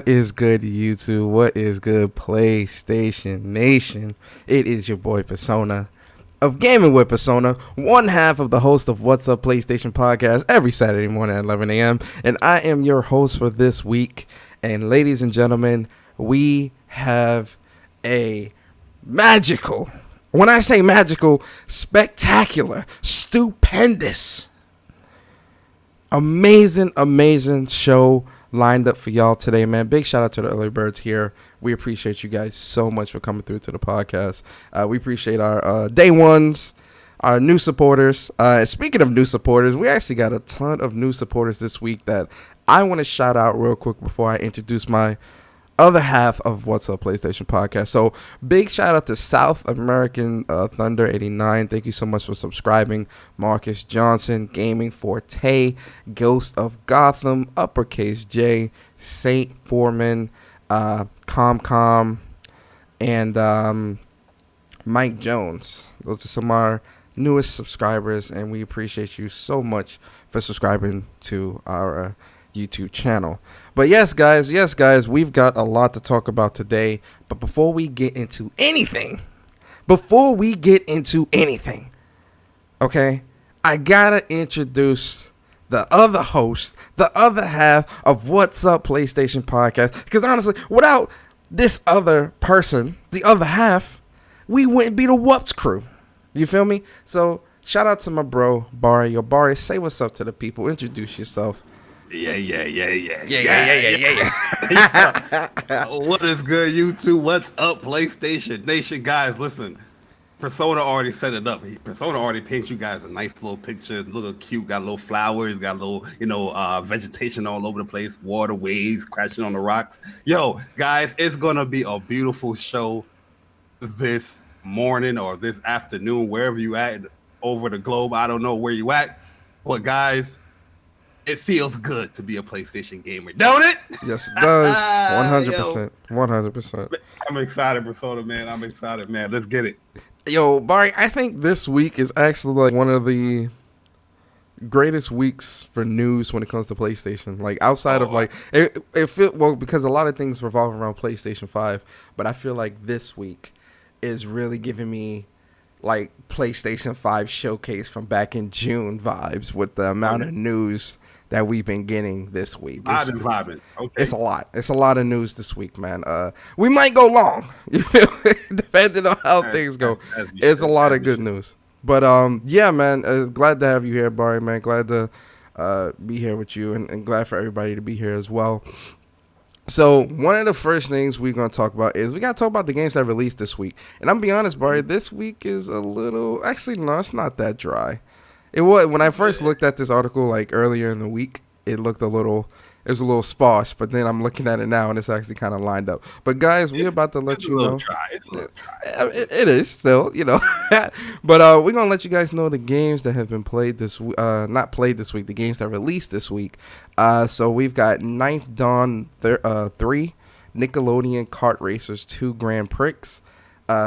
What is good, YouTube? What is good, PlayStation Nation? It is your boy Persona of Gaming with Persona, one half of the host of What's Up PlayStation podcast every Saturday morning at 11 a.m. And I am your host for this week. And ladies and gentlemen, we have a magical, when I say magical, spectacular, stupendous, amazing show lined up for y'all today, man. Big shout out to the early birds here. We appreciate you guys so much for coming through to the podcast. We appreciate our day ones, our new supporters. Speaking of new supporters, we actually got a ton of new supporters this week that I want to shout out real quick before I introduce my other half of What's Up PlayStation podcast. So big shout out to South American Thunder 89. Thank you so much for subscribing. Marcus Johnson, Gaming Forte, Ghost of Gotham, Uppercase J, Saint Foreman, Comcom, and Mike Jones. Those are some of our newest subscribers, and we appreciate you so much for subscribing to our YouTube channel. But yes guys, we've got a lot to talk about today. But before we get into anything, okay, I gotta introduce the other host, the other half of What's Up PlayStation podcast, because honestly, without this other person, the other half, we wouldn't be the WUPS crew. You feel me? So shout out to my bro Bari. Yo, Bari, say what's up to the people. Introduce yourself. Yeah. What is good, YouTube? What's up, PlayStation Nation? Guys, listen. Persona already set it up. Persona already painted you guys a nice little picture. Little cute. Got little flowers. Got little, vegetation all over the place. Water waves crashing on the rocks. Yo, guys, it's going to be a beautiful show this morning or this afternoon, wherever you at over the globe. I don't know where you at. But, guys, it feels good to be a PlayStation gamer, don't it? Yes, it does. 100%. 100%. I'm excited, Persona, man. I'm excited, man. Let's get it. Yo, Bari, I think this week is actually like one of the greatest weeks for news when it comes to PlayStation. Like outside of like it because a lot of things revolve around PlayStation 5, but I feel like this week is really giving me like PlayStation 5 showcase from back in June vibes with the amount of news that we've been getting this week. Okay. It's a lot. It's a lot of news this week, man. We might go long, depending on how things go. It's a lot of good news. But yeah, man. Glad to have you here, Bari, man. Glad to be here with you, and glad for everybody to be here as well. So one of the first things we're going to talk about is we got to talk about the games that released this week. And I'm going to be honest, Bari, this week is a little... Actually, no, it's not that dry. It was when I first looked at this article like earlier in the week, it was a little sparse, but then I'm looking at it now and it's actually kind of lined up. But guys, we're about to let you know. It's a little dry. It is still, But we're going to let you guys know the games that have been played this week, not played this week, the games that released this week. So we've got Ninth Dawn 3, Nickelodeon Kart Racers 2 Grand Prix,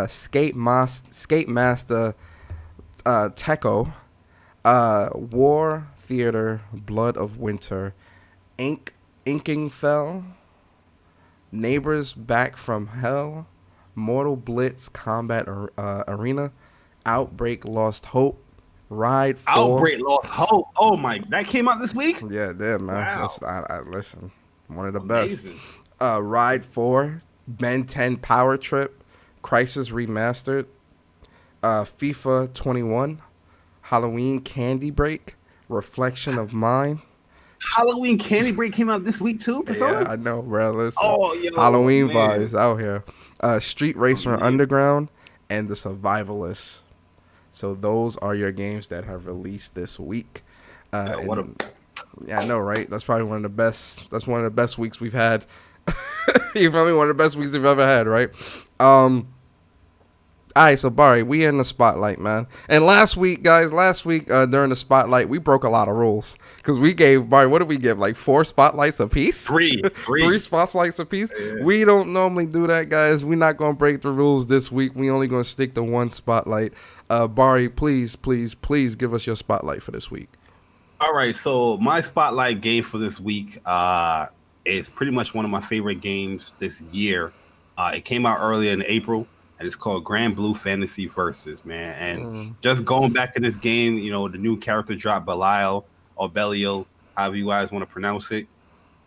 Skate Master Techo, War Theater, Blood of Winter, Inking Fell, Neighbors Back from Hell, Mortal Blitz Combat Arena, Outbreak Lost Hope, Ride 4. Outbreak Lost Hope. Oh my, that came out this week? Yeah, it did, man. Wow. I listen, one of the Amazing. best. Ride 4, Ben 10 Power Trip, Crisis Remastered, FIFA 21, Halloween Candy Break, Reflection of Mine. Halloween Candy Break came out this week too, Persona? Yeah, I know, bro. Listen, Halloween vibes out here. Street Racer Underground and The Survivalists. So those are your games that have released this week. Yeah, I know, right? That's probably one of the best. That's one of the best weeks we've had. You feel me? One of the best weeks we've ever had, right? All right, so Bari, we in the spotlight, man. And last week during the spotlight, we broke a lot of rules because we gave Bari, what did we give? Like 4 spotlights apiece? Three spotlights apiece. Yeah. We don't normally do that, guys. We're not gonna break the rules this week. We only gonna stick to 1 spotlight. Bari, please give us your spotlight for this week. All right, so my spotlight game for this week It's pretty much one of my favorite games this year. It came out earlier in April, and it's called Grand Blue Fantasy Versus, man. And just going back in this game, the new character dropped, Belial or Belial, however you guys want to pronounce it.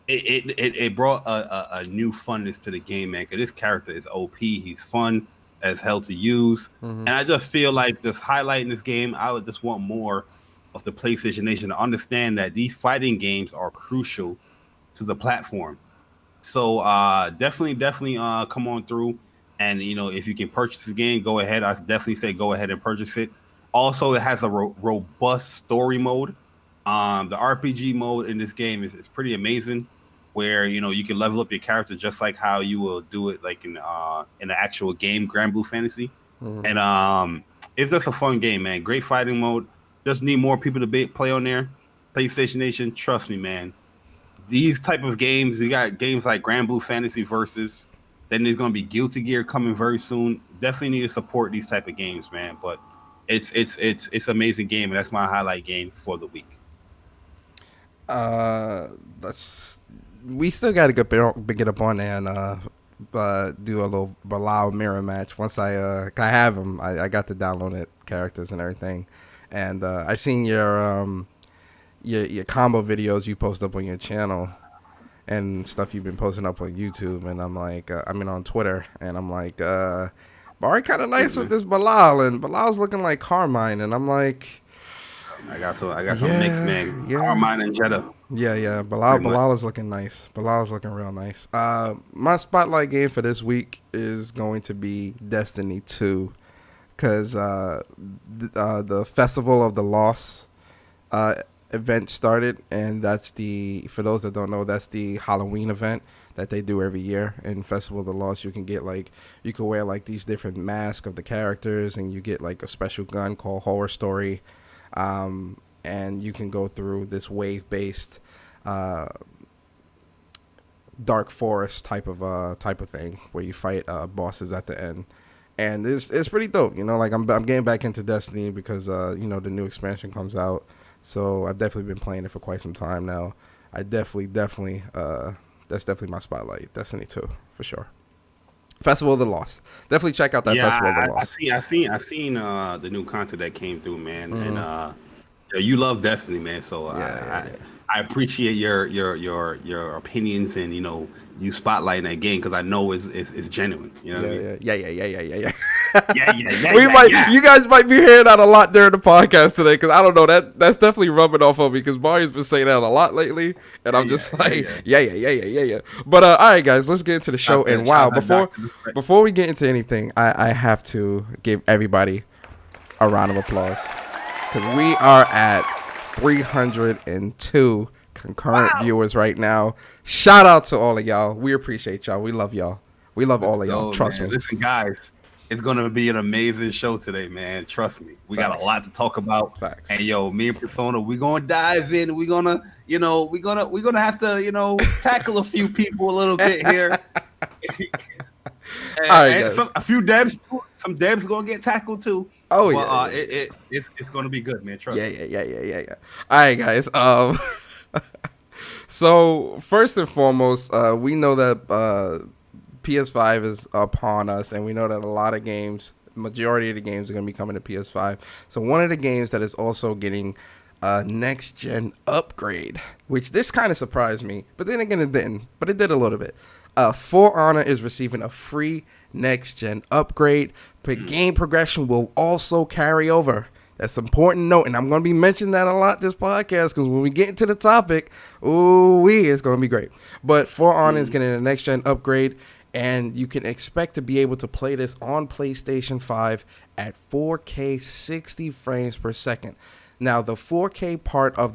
It brought a new funness to the game, man. Because this character is OP. He's fun as hell to use, and I just feel like this highlighting this game. I would just want more of the PlayStation Nation to understand that these fighting games are crucial to the platform. So definitely come on through, and if you can purchase the game, go ahead. I definitely say go ahead and purchase it. Also, it has a robust story mode. The RPG mode in this game is pretty amazing, where you can level up your character just like how you will do it like in the actual game Grand Blue Fantasy. And it's just a fun game, man. Great fighting mode. Just need more people to play on there. PlayStation Nation, trust me, man. These type of games, you got games like Grand Blue Fantasy Versus. Then there's gonna be Guilty Gear coming very soon. Definitely need to support these type of games, man. But it's amazing game, and that's my highlight game for the week. We still got to get up on there and do a little Bilal mirror match. Once I have him, I got to download it, characters and everything, and I seen your combo videos you post up on your channel and stuff you've been posting up on YouTube, and I'm like, on Twitter, and I'm like, Bari kind of nice with this Bilal, and Bilal's looking like Carmine, and I'm like, I got some mix, man. Yeah. Carmine and Jeddah. Yeah. Bilal is looking nice. Bilal is looking real nice. My spotlight game for this week is going to be Destiny 2, because the Festival of the Lost event started, and for those that don't know, that's the Halloween event that they do every year. In Festival of the Lost, you can wear like these different masks of the characters, and you get like a special gun called Horror Story. And you can go through this wave-based dark forest type of thing where you fight bosses at the end, and it's pretty dope. Like I'm getting back into Destiny because the new expansion comes out, so I've definitely been playing it for quite some time now. I definitely that's definitely my spotlight, Destiny 2 for sure. Festival of the Lost. Definitely check out that Festival of the Lost. I seen the new content that came through, man, and you love Destiny, man. So I appreciate your opinions and you spotlighting that game, because I know it's genuine. You know what I mean? Yeah. Yeah. You guys might be hearing that a lot during the podcast today, because I don't know, that's definitely rubbing off on me, because Bari's been saying that a lot lately, and I'm yeah. But all right, guys, let's get into the show. And wow, before we get into anything, I have to give everybody a round of applause, because we are at 302 concurrent viewers right now. Shout out to all of y'all. We appreciate y'all. We love y'all. We love all of y'all. Trust me. Listen, guys, it's gonna be an amazing show today, man. Trust me. We got a lot to talk about. Facts. And me and Persona, we're gonna dive in. We're gonna have to, tackle a few people a little bit here. All right, guys. A few devs, some devs gonna get tackled too. Oh but, yeah. It's gonna be good, man. Trust me. Yeah. All right, guys. So first and foremost, we know that PS5 is upon us, and we know that a lot of games, majority of the games, are going to be coming to PS5. So one of the games that is also getting a next gen upgrade, which this kind of surprised me, but then again it didn't, but it did a little bit. For Honor is receiving a free next gen upgrade, but game progression will also carry over. That's an important note, and I'm going to be mentioning that a lot this podcast, because when we get into the topic, it's going to be great. But For Honor is getting a next gen upgrade, and you can expect to be able to play this on PlayStation 5 at 4K 60 frames per second. Now, the 4K part of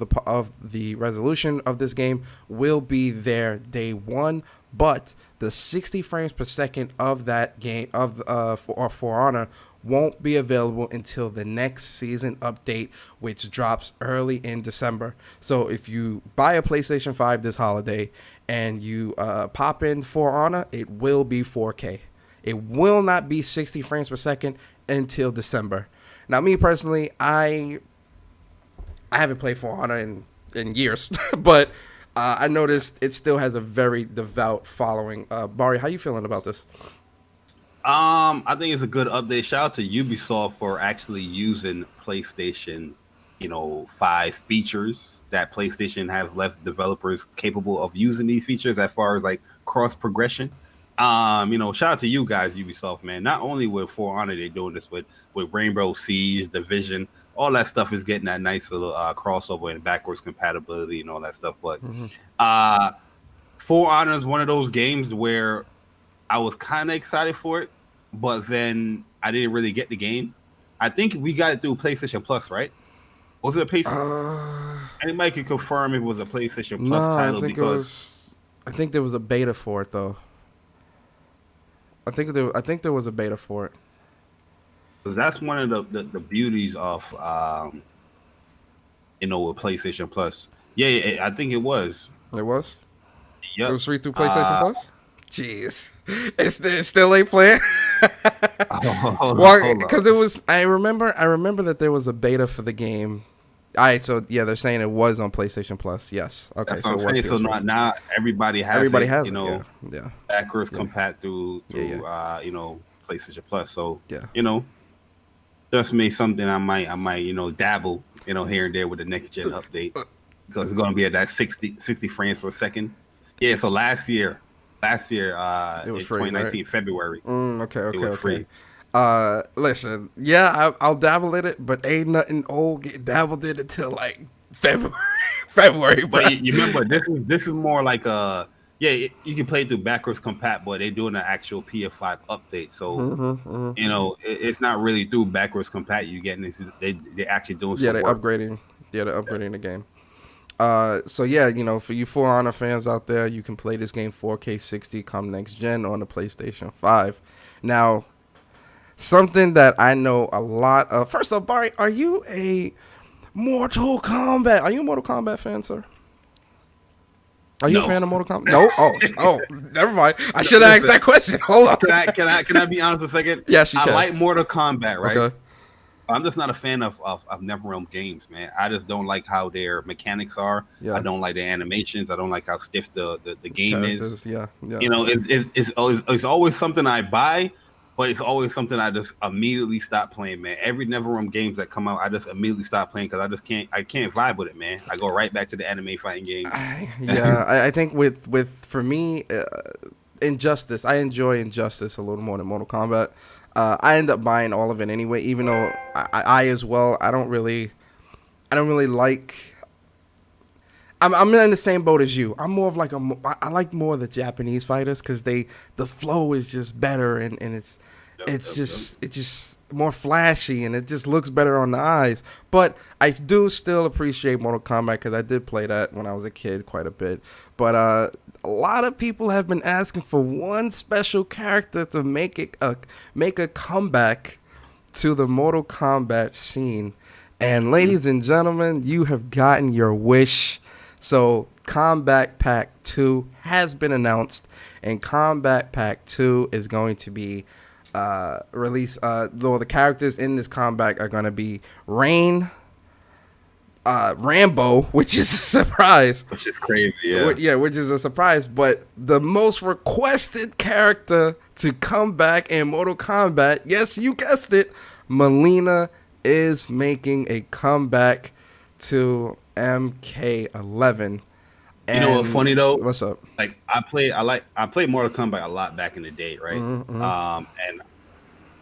the resolution of this game will be there day one, but the 60 frames per second of that game For Honor won't be available until the next season update, which drops early in December. So if you buy a PlayStation 5 this holiday and you pop in For Honor, it will be 4K. It will not be 60 frames per second until December. Now, me personally, I haven't played For Honor in years, but I noticed it still has a very devout following. Bari, how you feeling about this? I think it's a good update. Shout out to Ubisoft for actually using PlayStation, 5 features that PlayStation has left developers capable of using these features as far as like cross progression. Shout out to you guys, Ubisoft, man. Not only with For Honor, they're doing this with Rainbow Siege, Division, all that stuff is getting that nice little crossover and backwards compatibility and all that stuff. But uh, For Honor is one of those games where I was kind of excited for it, but then I didn't really get the game. I think we got it through PlayStation Plus, right? Was it a PlayStation? Anybody can confirm it was a PlayStation Plus title I think there was a beta for it though. I think there was a beta for it. Because that's one of the beauties of with PlayStation Plus. Yeah, I think it was. It was. Yep. It was free through PlayStation Plus. Jeez, it still ain't playing. Well, because it was. I remember that there was a beta for the game. All right, so yeah, they're saying it was on PlayStation Plus. Yes. Okay, that's what I'm saying. So now everybody has it. Yeah. Backwards compat through PlayStation Plus. So just me something I might dabble here and there with the next gen update because it's gonna be at that 60 frames per second. Yeah. So last year, it was free, 2019 right? February. Okay. Free. Listen, I'll dabble in it, but ain't nothing old get dabbled in until like February. But you remember, this is more like you can play through backwards compat, but they're doing an actual PS5 update. So it's not really through backwards compat. You getting this? They're actually doing some they're work. upgrading. Yeah, they're upgrading the game. So for you For Honor fans out there, you can play this game 4K 60 come next gen on the PlayStation 5. Now, something that I know a lot of. First off, Bari, are you a Mortal Kombat fan, sir? Are you a fan of Mortal Kombat? No. Oh, never mind. I should have asked that question. Hold on. Can I be honest a second? Yes, you can. I like Mortal Kombat, right? Okay. I'm just not a fan of NetherRealm games, man. I just don't like how their mechanics are. Yeah. I don't like the animations. I don't like how stiff the game is. Yeah. It's always something I buy, but it's always something I just immediately stop playing, man. Every NetherRealm games that come out, I just immediately stop playing because I can't vibe with it, man. I go right back to the anime fighting games. I think for me, Injustice. I enjoy Injustice a little more than Mortal Kombat. I end up buying all of it anyway, even though I as well. I don't really like. I'm in the same boat as you. I'm more of like I like more of the Japanese fighters because the flow is just better and it's just more flashy and it just looks better on the eyes. But I do still appreciate Mortal Kombat because I did play that when I was a kid quite a bit. But a lot of people have been asking for one special character to make a comeback to the Mortal Kombat scene. And ladies and gentlemen, you have gotten your wish. So Kombat Pack 2 has been announced, and Kombat Pack 2 is going to be released. Though the characters in this Kombat are going to be Rain, Rambo, which is a surprise. Which is crazy, yeah. Which is a surprise. But the most requested character to come back in Mortal Kombat, yes, you guessed it, Melina is making a comeback to MK11. And you know what's funny though? What's up? Like I played Mortal Kombat a lot back in the day, right? Mm-hmm. And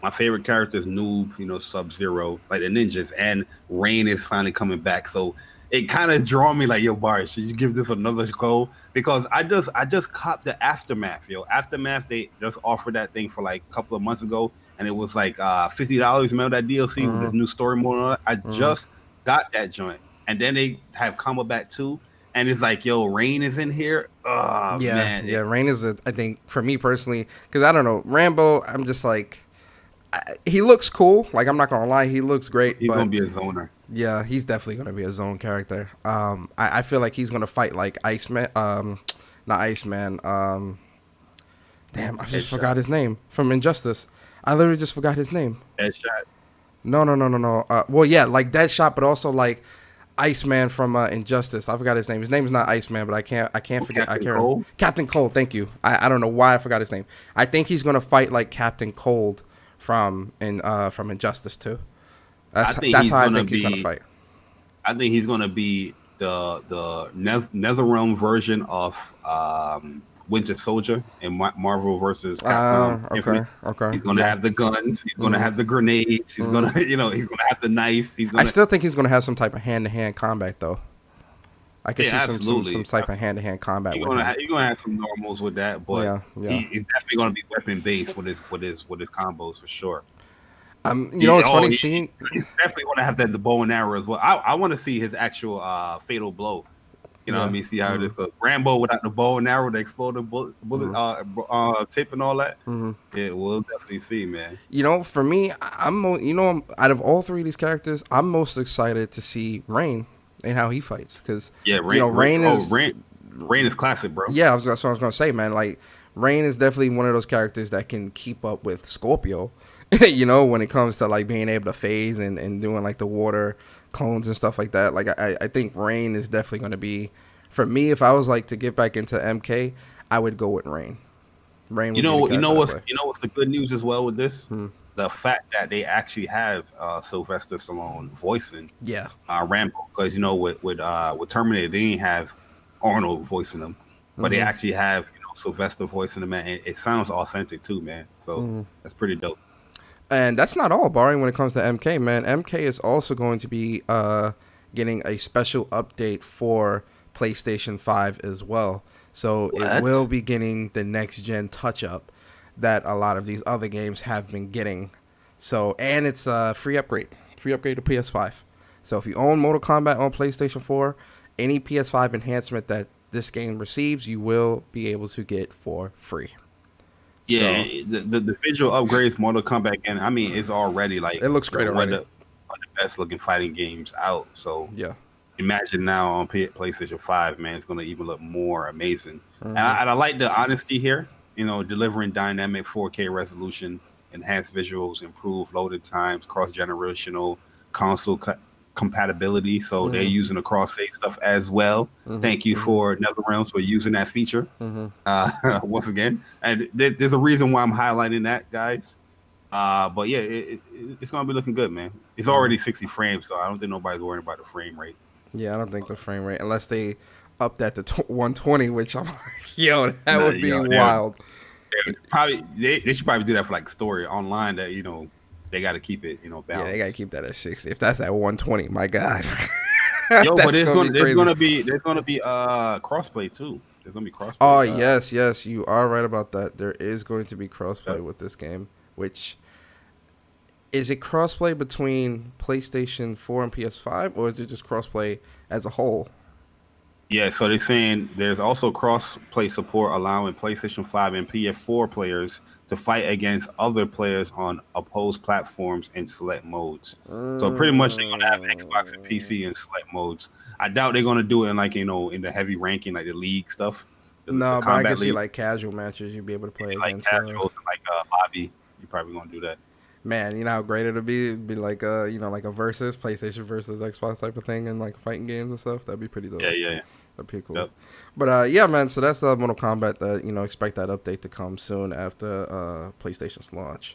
my favorite character is Noob, Sub-Zero, like the ninjas, and Rain is finally coming back. So it kind of draw me like, yo, Bari, should you give this another go? Because I just copped the Aftermath, yo. Aftermath, they just offered that thing for like a couple of months ago, and it was like $50. Remember that DLC with this new story mode on it? I just got that joint. And then they have Kombat 2, and it's like, yo, Rain is in here. Oh, man. Yeah, Rain is, I think, for me personally, because I don't know, Rambo, I'm just like, he looks cool. Like, I'm not going to lie, he looks great. He's going to be a zoner. Yeah, he's definitely going to be a zone character. I feel like he's going to fight like Iceman. Not Iceman. Damn, I just forgot his name from Injustice. I literally just forgot his name. Deadshot. No. Well, yeah, like Deadshot, but also like Iceman from Injustice. I forgot his name. His name is not Iceman, but I can't forget. Captain I can't. Cold? Captain Cold. Thank you. I don't know why I forgot his name. I think he's gonna fight like Captain Cold from Injustice too. That's how I think he's gonna fight. I think he's gonna be the Netherrealm version of Winter Soldier in Marvel versus Capcom. Okay. He's gonna have the guns. He's gonna have the grenades. He's gonna, he's gonna have the knife. I still think he's gonna have some type of hand-to-hand combat though. I can see absolutely. some type of hand-to-hand combat. You're gonna have some normals with that, but he's definitely gonna be weapon based with his combos for sure. It's funny seeing. He's definitely gonna have the bow and arrow as well. I want to see his actual fatal blow. You know what I mean? See how it is. Rambo without the bow and arrow, the exploding bullet tip and all that. Yeah, we'll definitely see, man. For me, I'm out of all three of these characters, I'm most excited to see Rain and how he fights because Rain is classic, bro. Yeah, that's what I was gonna say, man. Like Rain is definitely one of those characters that can keep up with Scorpio. When it comes to like being able to phase and doing like the water clones and stuff like that. Like I think Rain is definitely going to be, for me, if I was like to get back into MK, I would go with Rain. Rain. What's the good news as well with this? The fact that they actually have Sylvester Stallone voicing Rambo, because with Terminator they didn't have Arnold voicing them, but they actually have Sylvester voicing them, and it sounds authentic too, man. So that's pretty dope. And that's not all, Bari, when it comes to MK, man. MK is also going to be getting a special update for PlayStation 5 as well. So it will be getting the next-gen touch-up that a lot of these other games have been getting. So, and it's a free upgrade to PS5. So if you own Mortal Kombat on PlayStation 4, any PS5 enhancement that this game receives, you will be able to get for free. Yeah, so, the visual upgrades, Mortal Kombat, and I mean, it's already like it looks great already. One of the best looking fighting games out. So imagine now on PlayStation 5, man, it's gonna even look more amazing. And I like the honesty here. Delivering dynamic 4K resolution, enhanced visuals, improved loading times, cross-generational console compatibility. So they're using the cross-save stuff as well. Thank you for NetherRealms for using that feature once again. And there's a reason why I'm highlighting that, guys. But yeah, it's gonna be looking good, man. It's already 60 frames, so I don't think nobody's worrying about the frame rate. Yeah, I don't think the frame rate, unless they up that to 120, which I'm like, that would be wild. They should probably do that for like story online that they got to keep it balanced. Yeah, they got to keep that at 60. If that's at 120, my God. But there's gonna be crossplay too. There's gonna be crossplay. Oh yes, you are right about that. There is going to be crossplay with this game. Which is it crossplay between PlayStation 4 and PS5, or is it just crossplay as a whole? Yeah, so they're saying there's also cross-play support allowing PlayStation 5 and PS4 players to fight against other players on opposed platforms in select modes. So pretty much they're going to have Xbox and PC in select modes. I doubt they're going to do it in in the heavy ranking, like the league stuff. But I can see like casual matches you'd be able to play against. Like casuals and like lobby, you're probably going to do that. Man, you know how great it'd be? It'd be like like a versus, PlayStation versus Xbox type of thing, and like fighting games and stuff. That'd be pretty dope. Yeah. That'd be cool. Yep. But yeah, man. So that's Mortal Kombat. That expect that update to come soon after PlayStation's launch.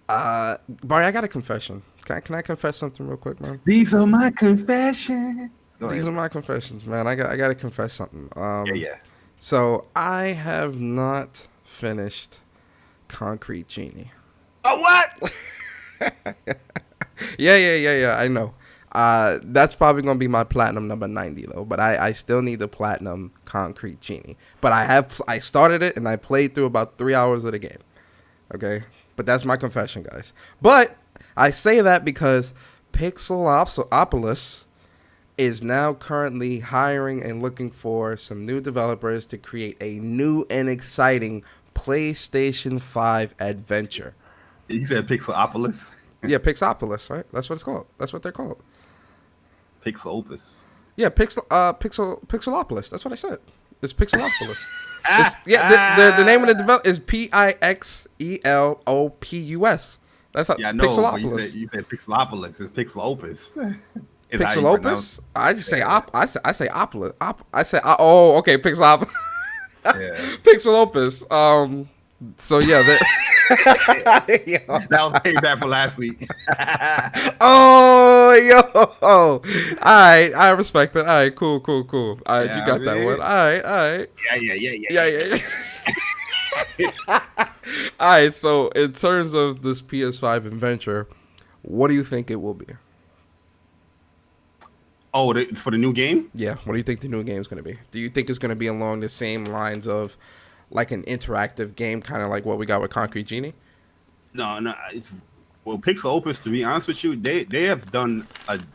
Bari, I got a confession. Can I confess something real quick, man? These are my confessions. These are my confessions, man. I got to confess something. Yeah. So I have not finished Concrete Genie. Oh, what? Yeah. I know. That's probably gonna be my platinum number 90 though. But I still need the platinum Concrete Genie. But I started it and I played through about 3 hours of the game. Okay, but that's my confession, guys. But I say that because PixelOpus is now currently hiring and looking for some new developers to create a new and exciting PlayStation 5 adventure. You said PixelOpus? Yeah, PixelOpus, right? That's what it's called. That's what they're called. PixelOpus. Yeah, PixelOpus. That's what I said. It's PixelOpus. The name of the developer is PixelOpus. That's how. Yeah, I know. PixelOpus. You said PixelOpus. It's PixelOpus. PixelOpus? I just say Yeah. I say Opera. Oh, okay, Pixel Yeah. PixelOpus. So yeah, yo. That was payback for last week. Oh, yo. All right, I respect it. All right, cool. All right, you Yeah, got that one. All right. Yeah. All right, so in terms of this PS5 adventure, what do you think it will be? Oh, for the new game? Yeah, what do you think the new game is going to be? Do you think it's going to be along the same lines of like an interactive game, kind of like what we got with Concrete Genie? No. Well, PixelOpus, to be honest with you, they have done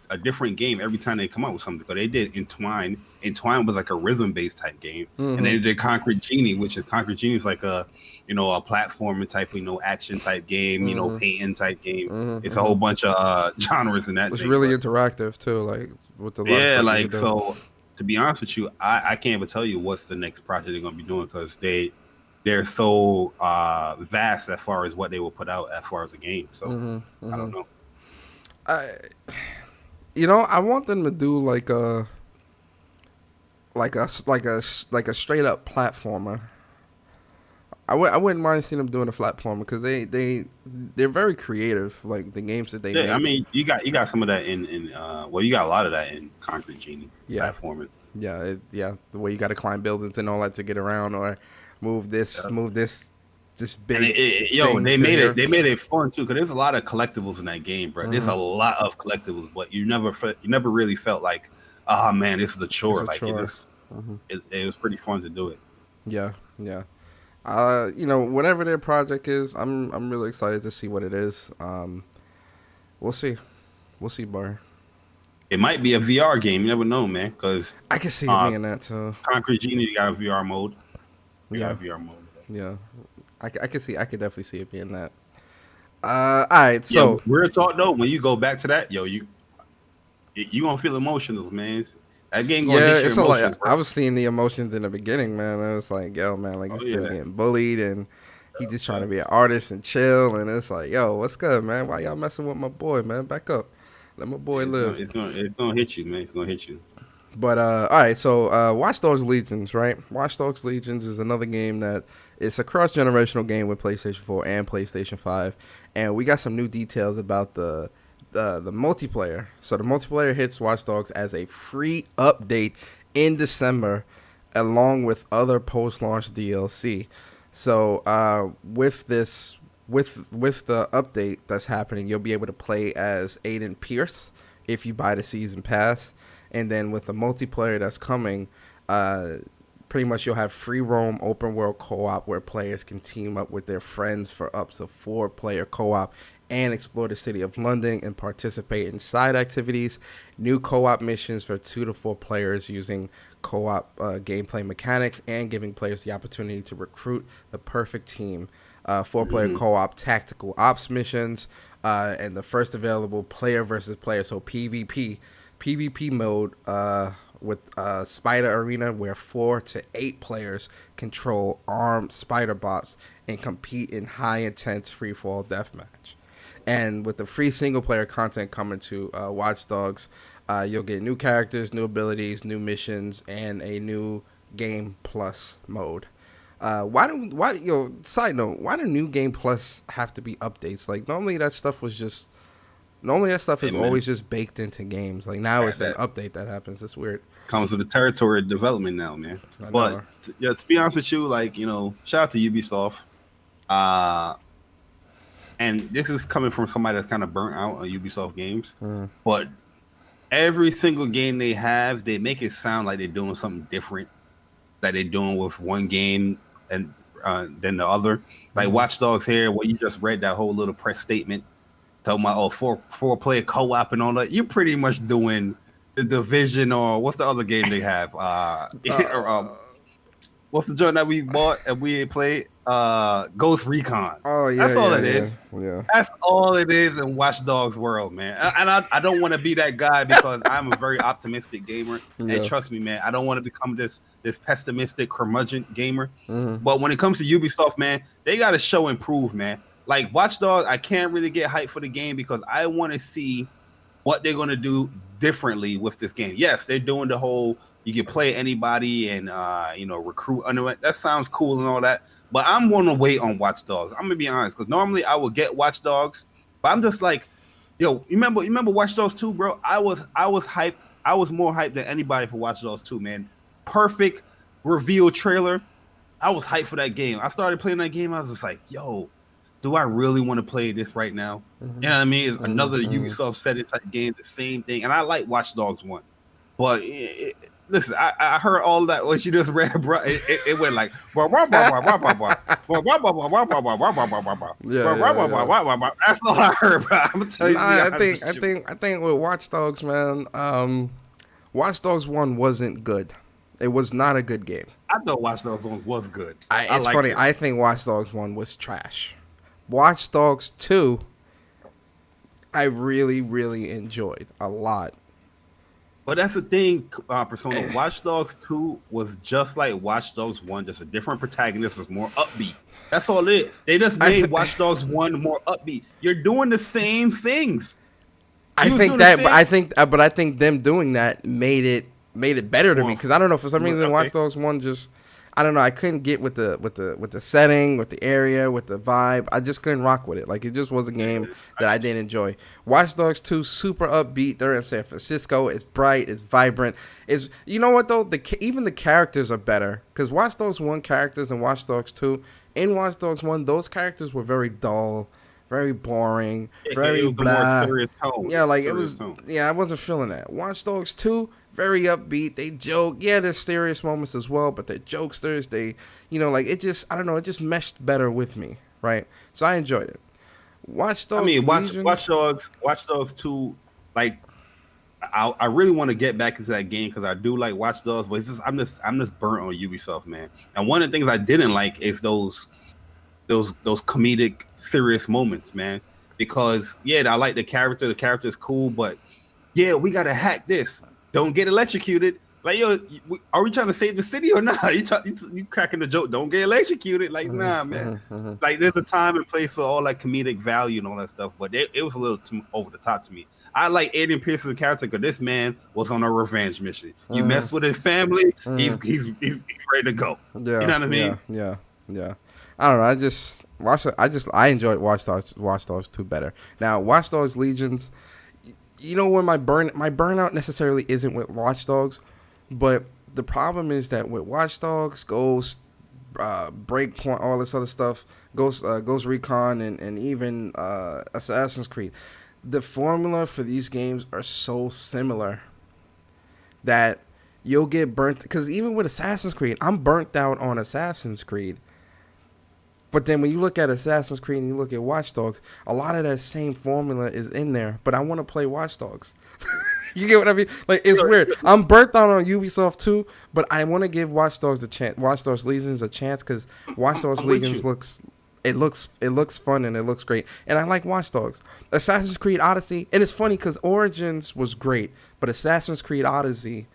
a different game every time they come out with something. Because they did Entwine. Entwine was like a rhythm-based type game, and they did Concrete Genie, which is Concrete Genie is like a platforming type, action type game, painting type game. It's a whole bunch of genres in that. It's really interactive too, like with the so. To be honest with you, I can't even tell you what's the next project they're gonna be doing because they're so vast as far as what they will put out as far as the game. So I don't know. I want them to do like a straight up platformer. I wouldn't mind seeing them doing a platformer because they're very creative. Like the games that they make. I mean, you got some of that in you got a lot of that in Concrete Genie platforming. Yeah, the way you got to climb buildings and all that to get around or move this big. They made it fun too because there's a lot of collectibles in that game, bro. There's a lot of collectibles, but you never really felt like, oh man, this is a chore. It was pretty fun to do it. Yeah. Whatever their project is, I'm really excited to see what it is. We'll see, Bar. It might be a VR game. You never know, man. Because I can see it being that too. Concrete Genie, you got a VR mode. Got a VR mode. Yeah, I could definitely see it being that. All right, so real talk though, when you go back to that, you gonna feel emotional, man. That game gonna hit your emotions, I was seeing the emotions in the beginning, man. I was like, yo, man, like he's still getting bullied and he just trying to be an artist and chill. And it's like, yo, what's good, man? Why y'all messing with my boy, man? Back up. Let my boy live. It's gonna hit you, man. It's gonna hit you. But all right, so Watch Dogs Legions, right? Watch Dogs Legions is another game that it's a cross-generational game with PlayStation 4 and PlayStation 5, and we got some new details about the multiplayer. So the multiplayer hits Watch Dogs as a free update in December, along with other post-launch DLC. So with the update that's happening, you'll be able to play as Aiden Pierce if you buy the season pass. And then with the multiplayer that's coming, pretty much you'll have free roam open world co-op where players can team up with their friends for up to 4-player co-op and explore the city of London and participate in side activities, new co-op missions for 2 to 4 players using co-op gameplay mechanics, and giving players the opportunity to recruit the perfect team. 4-player co-op tactical ops missions, and the first available player versus player, so PvP mode with Spider Arena, where 4 to 8 players control armed spider bots and compete in high intense free fall deathmatch. And with the free single player content coming to Watch Dogs, you'll get new characters, new abilities, new missions, and a new Game Plus mode. Side note, why do New Game Plus have to be updates? Like normally that stuff is always just baked into games. Like now it's an update that happens. It's weird. Comes with the territory of development now, man. But to be honest with you, like, shout out to Ubisoft. And this is coming from somebody that's kind of burnt out on Ubisoft games. But every single game they have, they make it sound like they're doing something different that they're doing with one game and than the other. Like Watch Dogs here, where you just read that whole little press statement talking about four-player co-op and all that. You're pretty much doing the Division, or what's the other game they have? What's the joint that we bought and we played? Ghost Recon. Oh yeah, that's all it is. Yeah, that's all it is in Watch Dogs world, man. And I don't want to be that guy because I'm a very optimistic gamer, and trust me, man, I don't want to become this pessimistic curmudgeon gamer. But when it comes to Ubisoft, man, they got to show and prove, man. Like Watch Dogs, I can't really get hyped for the game because I want to see what they're gonna do differently with this game. Yes, they're doing the whole you can play anybody and recruit under it. That sounds cool and all that. But I'm gonna wait on Watch Dogs. I'm gonna be honest, because normally I would get Watch Dogs, but I'm just like, yo, you remember Watch Dogs 2, bro? I was hyped. I was more hyped than anybody for Watch Dogs 2, man. Perfect reveal trailer. I was hyped for that game. I started playing that game. I was just like, yo, do I really want to play this right now? Mm-hmm. You know what I mean? It's another Ubisoft setting type game, the same thing. And I like Watch Dogs 1. But listen, I heard all that what you just read, bro. It went like that's all I heard, bro. I'm gonna tell you. I think with Watch Dogs, man, Watch Dogs 1 wasn't good. It was not a good game. I thought Watch Dogs 1 was good. It's funny. I think Watch Dogs 1 was trash. Watch Dogs 2, I really, really enjoyed a lot. But that's the thing, Persona. Watch Dogs 2 was just like Watch Dogs 1, just a different protagonist, was more upbeat. That's all it. They just made Watch Dogs 1 more upbeat. You're doing the same things. I think them doing that made it better to me, because I don't know, for some reason Watch Dogs 1 just, I don't know, I couldn't get with the setting, with the area, with the vibe. I just couldn't rock with it. Like, it just was a game that I didn't enjoy. Watch Dogs 2, super upbeat. They're in San Francisco. It's bright. It's vibrant. It's, you know what though? Even the characters are better, because Watch Dogs 1 characters and Watch Dogs 2. In Watch Dogs 1, those characters were very dull, very boring, very blah. Yeah, like it was. Yeah, I wasn't feeling that. Watch Dogs 2. Very upbeat. They joke. Yeah, there's serious moments as well, but they're jokesters. They, like, it just, I don't know, it just meshed better with me, right? So I enjoyed it. Watch Dogs. Watch Dogs 2, like, I really want to get back into that game because I do like Watch Dogs, but it's just, I'm just burnt on Ubisoft, man. And one of the things I didn't like is those comedic, serious moments, man. Because I like the character. The character is cool, but we gotta hack this. Don't get electrocuted. Like, yo, are we trying to save the city or not? You cracking the joke? Don't get electrocuted. Like, nah, man. Like, there's a time and place for all that comedic value and all that stuff, but it was a little too over the top to me. I like Aiden Pearson's character because this man was on a revenge mission. You mess with his family, he's ready to go. Yeah, you know what I mean? Yeah. I don't know. I enjoyed Watch Dogs 2 better. Now, Watch Dogs Legions. You know, when my burnout necessarily isn't with Watch Dogs, but the problem is that with Watch Dogs, Ghost, Breakpoint, all this other stuff, Ghost Recon, and even Assassin's Creed, the formula for these games are so similar that you'll get burnt. Because even with Assassin's Creed, I'm burnt out on Assassin's Creed. But then when you look at Assassin's Creed and you look at Watch Dogs, a lot of that same formula is in there. But I want to play Watch Dogs. You get what I mean? Like, it's weird. I'm burnt out on Ubisoft too, but I want to give Watch Dogs a chance. Watch Dogs Legions a chance because Watch Dogs Legions looks fun and it looks great. And I like Watch Dogs. Assassin's Creed Odyssey, and it's funny because Origins was great, but Assassin's Creed Odyssey,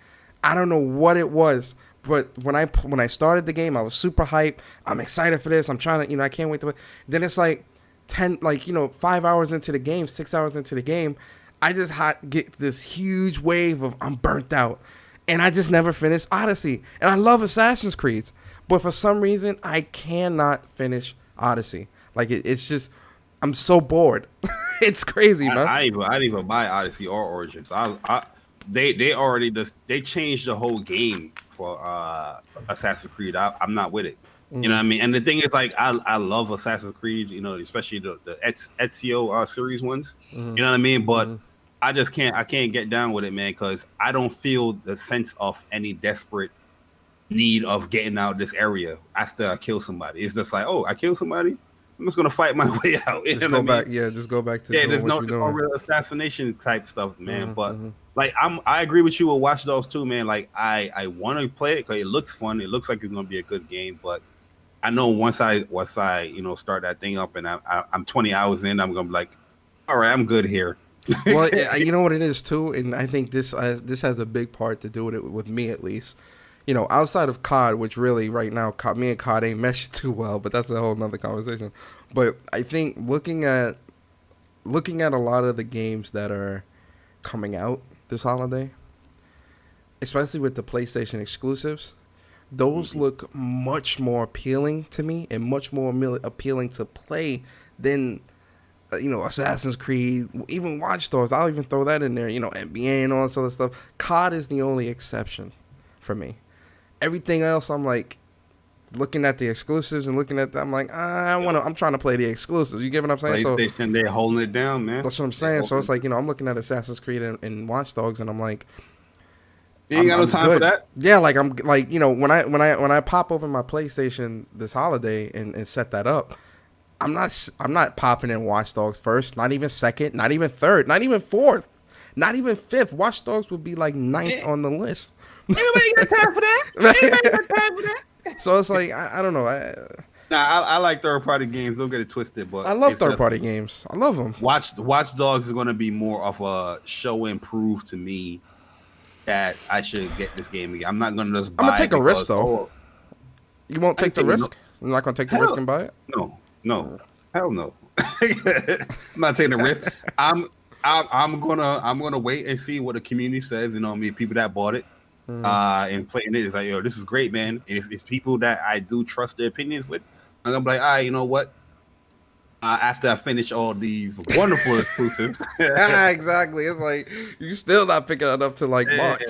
I don't know what it was. But when I started the game, I was super hyped. I'm excited for this. I'm trying to, I can't wait to. Then it's like 5 hours into the game, 6 hours into the game, I just get this huge wave of I'm burnt out, and I just never finished Odyssey. And I love Assassin's Creed, but for some reason I cannot finish Odyssey. Like it's just, I'm so bored. It's crazy, man. I didn't even buy Odyssey or Origins. They changed the whole game for Assassin's Creed. I'm not with it. You know what I mean? And the thing is, like, I love Assassin's Creed, especially the Ezio series ones. You know what I mean? But I just can't get down with it, man, because I don't feel the sense of any desperate need of getting out of this area after I kill somebody. It's just like, oh, I killed somebody, I'm just gonna fight my way out. Just go back. Yeah, just go back to there's no real assassination type stuff, man. But like, I agree with you with Watch Dogs too, man. Like, I want to play it because it looks fun. It looks like it's gonna be a good game, but I know once I start that thing up and I'm 20 hours in, I'm gonna be like, all right, I'm good here. Well, you know what it is too, and I think this has a big part to do with it, with me at least. Outside of COD, which really right now, me and COD ain't meshing too well, but that's a whole nother conversation. But I think looking at a lot of the games that are coming out this holiday, especially with the PlayStation exclusives, those look much more appealing to me and much more appealing to play than Assassin's Creed, even Watch Dogs. I'll even throw that in there. NBA and all this other stuff. COD is the only exception for me. Everything else, I'm like looking at the exclusives and looking at that. I'm like, I'm trying to play the exclusives. You get what I'm saying? PlayStation, they're holding it down, man. That's what I'm saying. So it's like, I'm looking at Assassin's Creed and Watch Dogs, and I'm like, you ain't got no time for that. Yeah, like I'm like when I pop open my PlayStation this holiday and set that up. I'm not popping in Watch Dogs first, not even second, not even third, not even fourth, not even fifth. Watch Dogs would be like ninth on the list. Anybody got time for that? Anybody got time for that? So it's like I don't know. I like third party games. Don't get it twisted, but I love third party games. I love them. Watch Dogs is going to be more of a show and prove to me that I should get this game again. I'm not going to just buy it. I'm gonna take a risk though. You won't take the risk? You're not gonna take the risk and buy it? No, hell no. I'm not taking a risk. I'm gonna wait and see what the community says. People that bought it and playing it is like, yo, this is great, man. And if it's people that I do trust their opinions with, I'm gonna be like, all right, you know what? After I finish all these wonderful exclusives, exactly. It's like you still not picking it up to like March.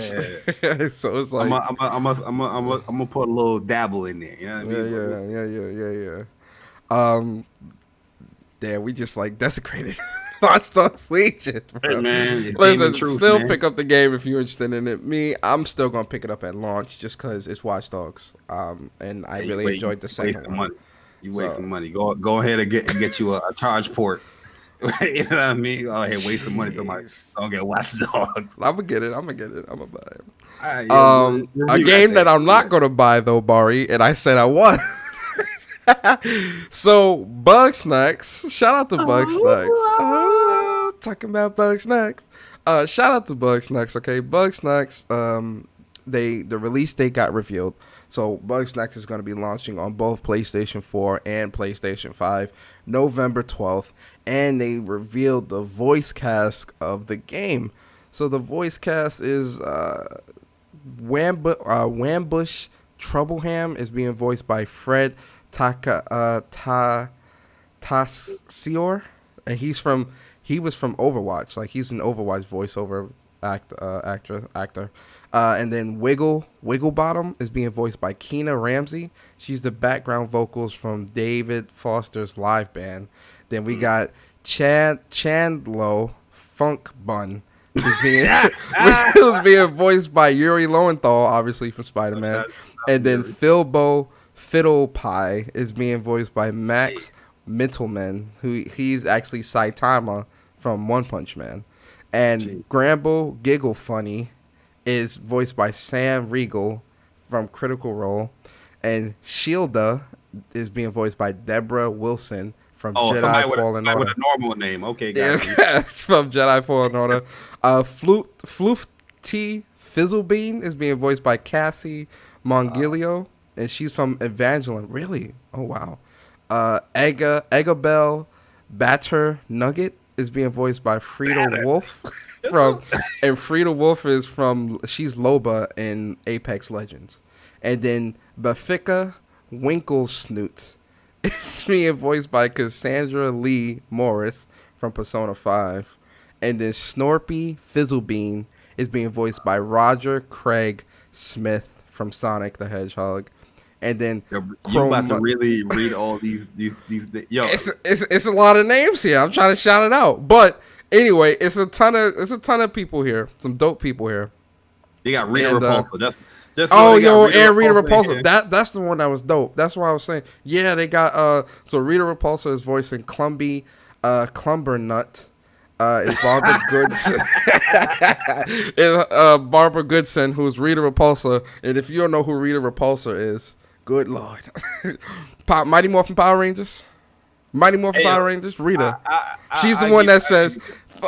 So it's like I'm gonna put a little dabble in there. You know what I mean? Yeah. We just like desecrated Watch Dogs Legion, bro. Hey, man, listen, still pick up the game if you're interested in it. I'm still gonna pick it up at launch just because it's Watch Dogs. And I really enjoyed the second one. You wasting money. Go ahead and get you a charge port. You know what I mean? Oh, hey, waste some money for my. Don't get Watch Dogs. I'm gonna get it. I'm gonna buy it. Right, a game that I'm not gonna buy though, Bari, and I said I was. So Bugsnax, shout out to Bugsnax. Talking about Bugsnax. Shout out to Bugsnax. Okay, Bugsnax. The release date got revealed. So Bugsnax is going to be launching on both PlayStation 4 and PlayStation 5, November 12th, and they revealed the voice cast of the game. So the voice cast is Wambush Troubleham is being voiced by Fred Tassior, and he was from Overwatch. Like, he's an Overwatch voiceover actor. And then Wigglebottom is being voiced by Keena Ramsey. She's the background vocals from David Foster's live band. Then we got Chandlo Funk Bun, who's being voiced by Yuri Lowenthal, obviously from Spider-Man. And then Philbo Fiddle Pie is being voiced by Max Mittelman, he's actually Saitama from One Punch Man. And Gramble Giggle Funny is voiced by Sam Riegel from Critical Role. And Shielda is being voiced by Deborah Wilson from Jedi Fallen Order. With a normal name. Okay, guys. Yeah, it's from Jedi Fallen Order. Floofty Fizzlebean is being voiced by Cassie Mongilio. And she's from Evangeline. Really? Oh, wow. Egabelle Batter Nugget is being voiced by Frida Wolf. And Frida Wolf she's Loba in Apex Legends. And then Bafika Winklesnoot is being voiced by Cassandra Lee Morris from Persona 5. And then Snorpy Fizzlebean is being voiced by Roger Craig Smith from Sonic the Hedgehog. And then you about to really read all these yo. It's a lot of names here. I'm trying to shout it out. But anyway, it's a ton of people here. Some dope people here. You got Rita Repulsa. And Rita Repulsa. That's the one that was dope. That's why I was saying. Yeah, they got so Rita Repulsa is voicing Clumby Clumbernut. Is Barbara Goodson. Barbara Goodson, who's Rita Repulsa. And if you don't know who Rita Repulsa is, good Lord. Mighty Morphin Power Rangers? Power Rangers? Rita. She's the one that says,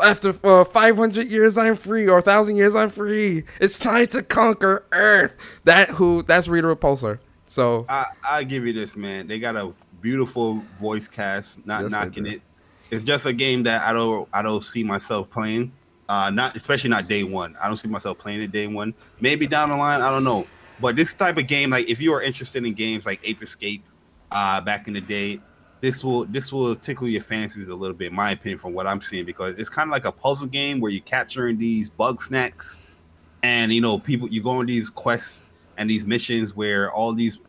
after 500 years I'm free, or 1,000 years I'm free. It's time to conquer Earth. That's Rita Repulsa. So I'll give you this, man. They got a beautiful voice cast, not knocking it. It's just a game that I don't see myself playing. Not especially not day one. I don't see myself playing it day one. Maybe down the line, I don't know. But this type of game, like if you are interested in games like Ape Escape, back in the day, this will tickle your fancies a little bit, in my opinion, from what I'm seeing, because it's kind of like a puzzle game where you're capturing these Bugsnax, and people, you go on these quests and these missions where all these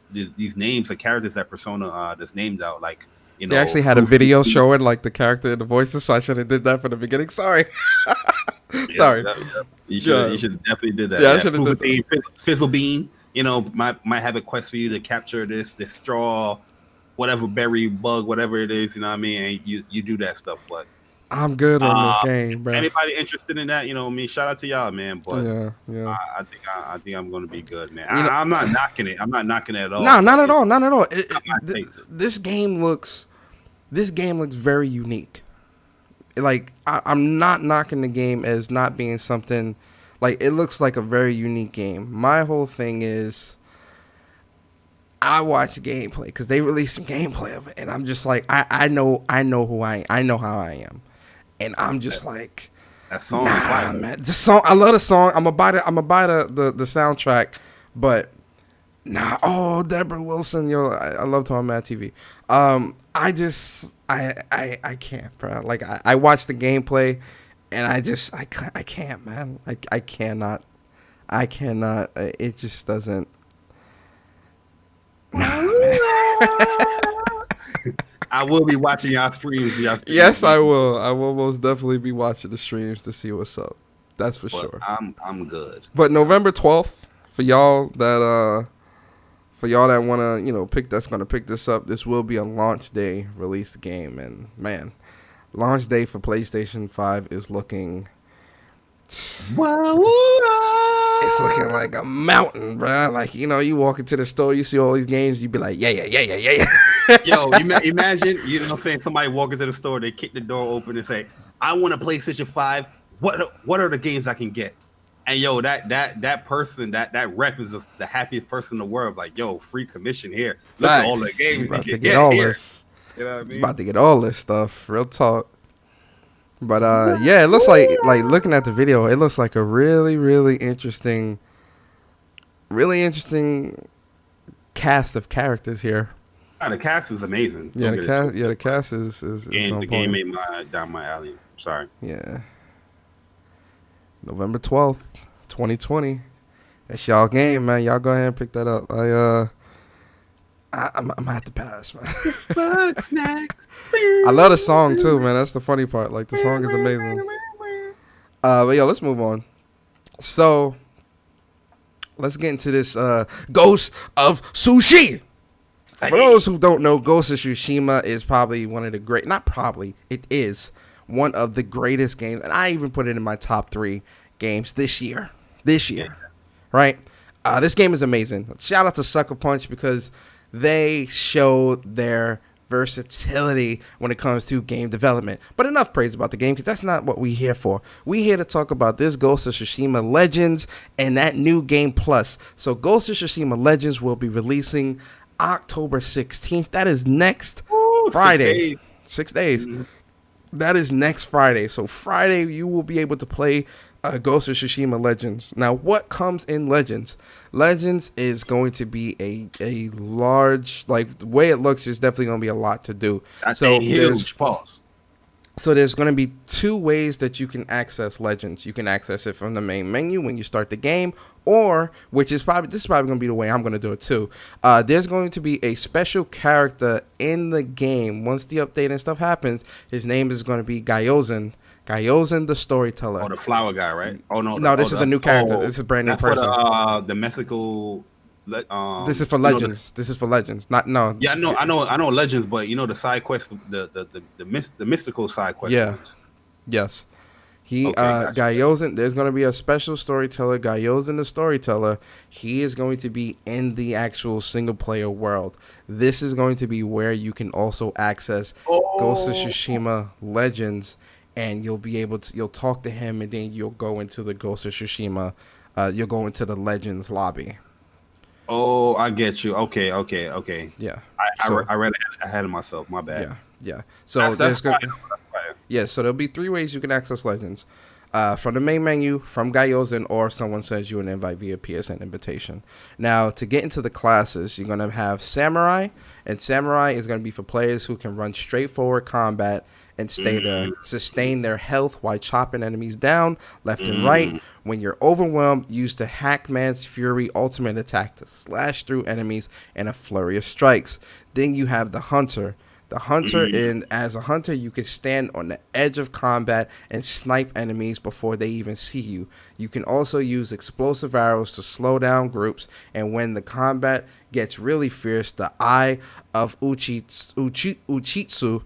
names of characters that Persona that's named out, like They actually had a video showing like the character and the voices, so I should have did that from the beginning. Sorry. Sorry. You should have definitely did that. Yeah, I should have did that. Fizzlebean, might have a quest for you to capture this straw, whatever berry bug, whatever it is, you know what I mean? And you do that stuff. But I'm good on this game, bro. Anybody interested in that, shout out to y'all, man. But yeah. I think I'm gonna be good, man. I'm not knocking it. I'm not knocking it at all. No, not at all. Not at all. This game looks very unique. Like I'm not knocking the game as not being something, like it looks like a very unique game. My whole thing is, I watch gameplay because they released some gameplay of it, and I'm just like, I know how I am, and I'm just like, that song, man. The song, I love the song. I'm gonna buy the soundtrack, but nah. Oh, Deborah Wilson, yo, I love her on Mad TV. I can't, bro. Like I watch the gameplay, and I can't, man. I cannot. It just doesn't. Nah, man. I will be watching y'all streams. Yes, I will. I will most definitely be watching the streams to see what's up. That's for sure. I'm good. But November 12th, for y'all that wanna pick this up, this will be a launch day release game, and man, launch day for PlayStation 5 is looking. It's looking like a mountain, bro. Like, you walk into the store, you see all these games, you be like, yeah. Yo, imagine, what I'm saying, somebody walk into the store, they kick the door open and say, I want a PlayStation 5. What are the games I can get? And yo, that person, that rep is the happiest person in the world. Like, yo, free commission here. Look at all the games you can get here. This. You know what I mean? About to get all this stuff. Real talk. But yeah, it looks like looking at the video, it looks like a really, really interesting cast of characters here. The cast is amazing. Yeah, the cast is the game made down my alley. Sorry. Yeah. November 12th, 2020. That's y'all game, man. Y'all go ahead and pick that up. I'm gonna have to pass, man. I love the song too, man. That's the funny part. Like, the song is amazing. But yo, let's move on. So let's get into this Ghost of Tsushima. For those who don't know, Ghost of Tsushima is probably one of the great, not probably, it is one of the greatest games, and I even put it in my top 3 games this year. Right? This game is amazing. Shout out to Sucker Punch, because they showed their versatility when it comes to game development. But enough praise about the game, because that's not what we're here for. We're here to talk about this Ghost of Tsushima Legends and that new game plus. So Ghost of Tsushima Legends will be releasing October 16th. That is next Friday. 6 days. Mm-hmm. That is next Friday. So Friday, you will be able to play Ghost of Tsushima Legends. Now, what comes in Legends? Legends is going to be a large, like, the way it looks is definitely going to be a lot to do. That's a huge pause. So there's going to be 2 ways that you can access Legends. You can access it from the main menu when you start the game, or, this is probably going to be the way I'm going to do it too. There's going to be a special character in the game. Once the update and stuff happens, his name is going to be Gyozan the Storyteller. Oh, the flower guy, right? Oh, no. No, this is a new character. This is a brand new person. The mythical... this is for Legends. This is for Legends. Not no. Yeah, I know Legends, but the side quest, the mystical side quest. Yeah. Ones. Yes. Gotcha. Gyozan, there's going to be a special storyteller, Gyozan the Storyteller. He is going to be in the actual single player world. This is going to be where you can also access Ghost of Tsushima Legends, and you'll be able to, you'll talk to him, and then you'll go into the Ghost of Tsushima, you'll go into the Legends lobby. Oh, I get you. Okay. Yeah. I read it ahead of myself. My bad. Yeah. So so there'll be 3 ways you can access Legends. from the main menu, from Gyozen, or someone sends you an invite via PSN invitation. Now, to get into the classes, you're going to have Samurai, and Samurai is going to be for players who can run straightforward combat and stay there, sustain their health while chopping enemies down left and right. When you're overwhelmed, use the Hackman's Fury ultimate attack to slash through enemies in a flurry of strikes. Then you have the Hunter. The Hunter, as a Hunter, you can stand on the edge of combat and snipe enemies before they even see you. You can also use explosive arrows to slow down groups, and when the combat gets really fierce, the Eye of Uchitsu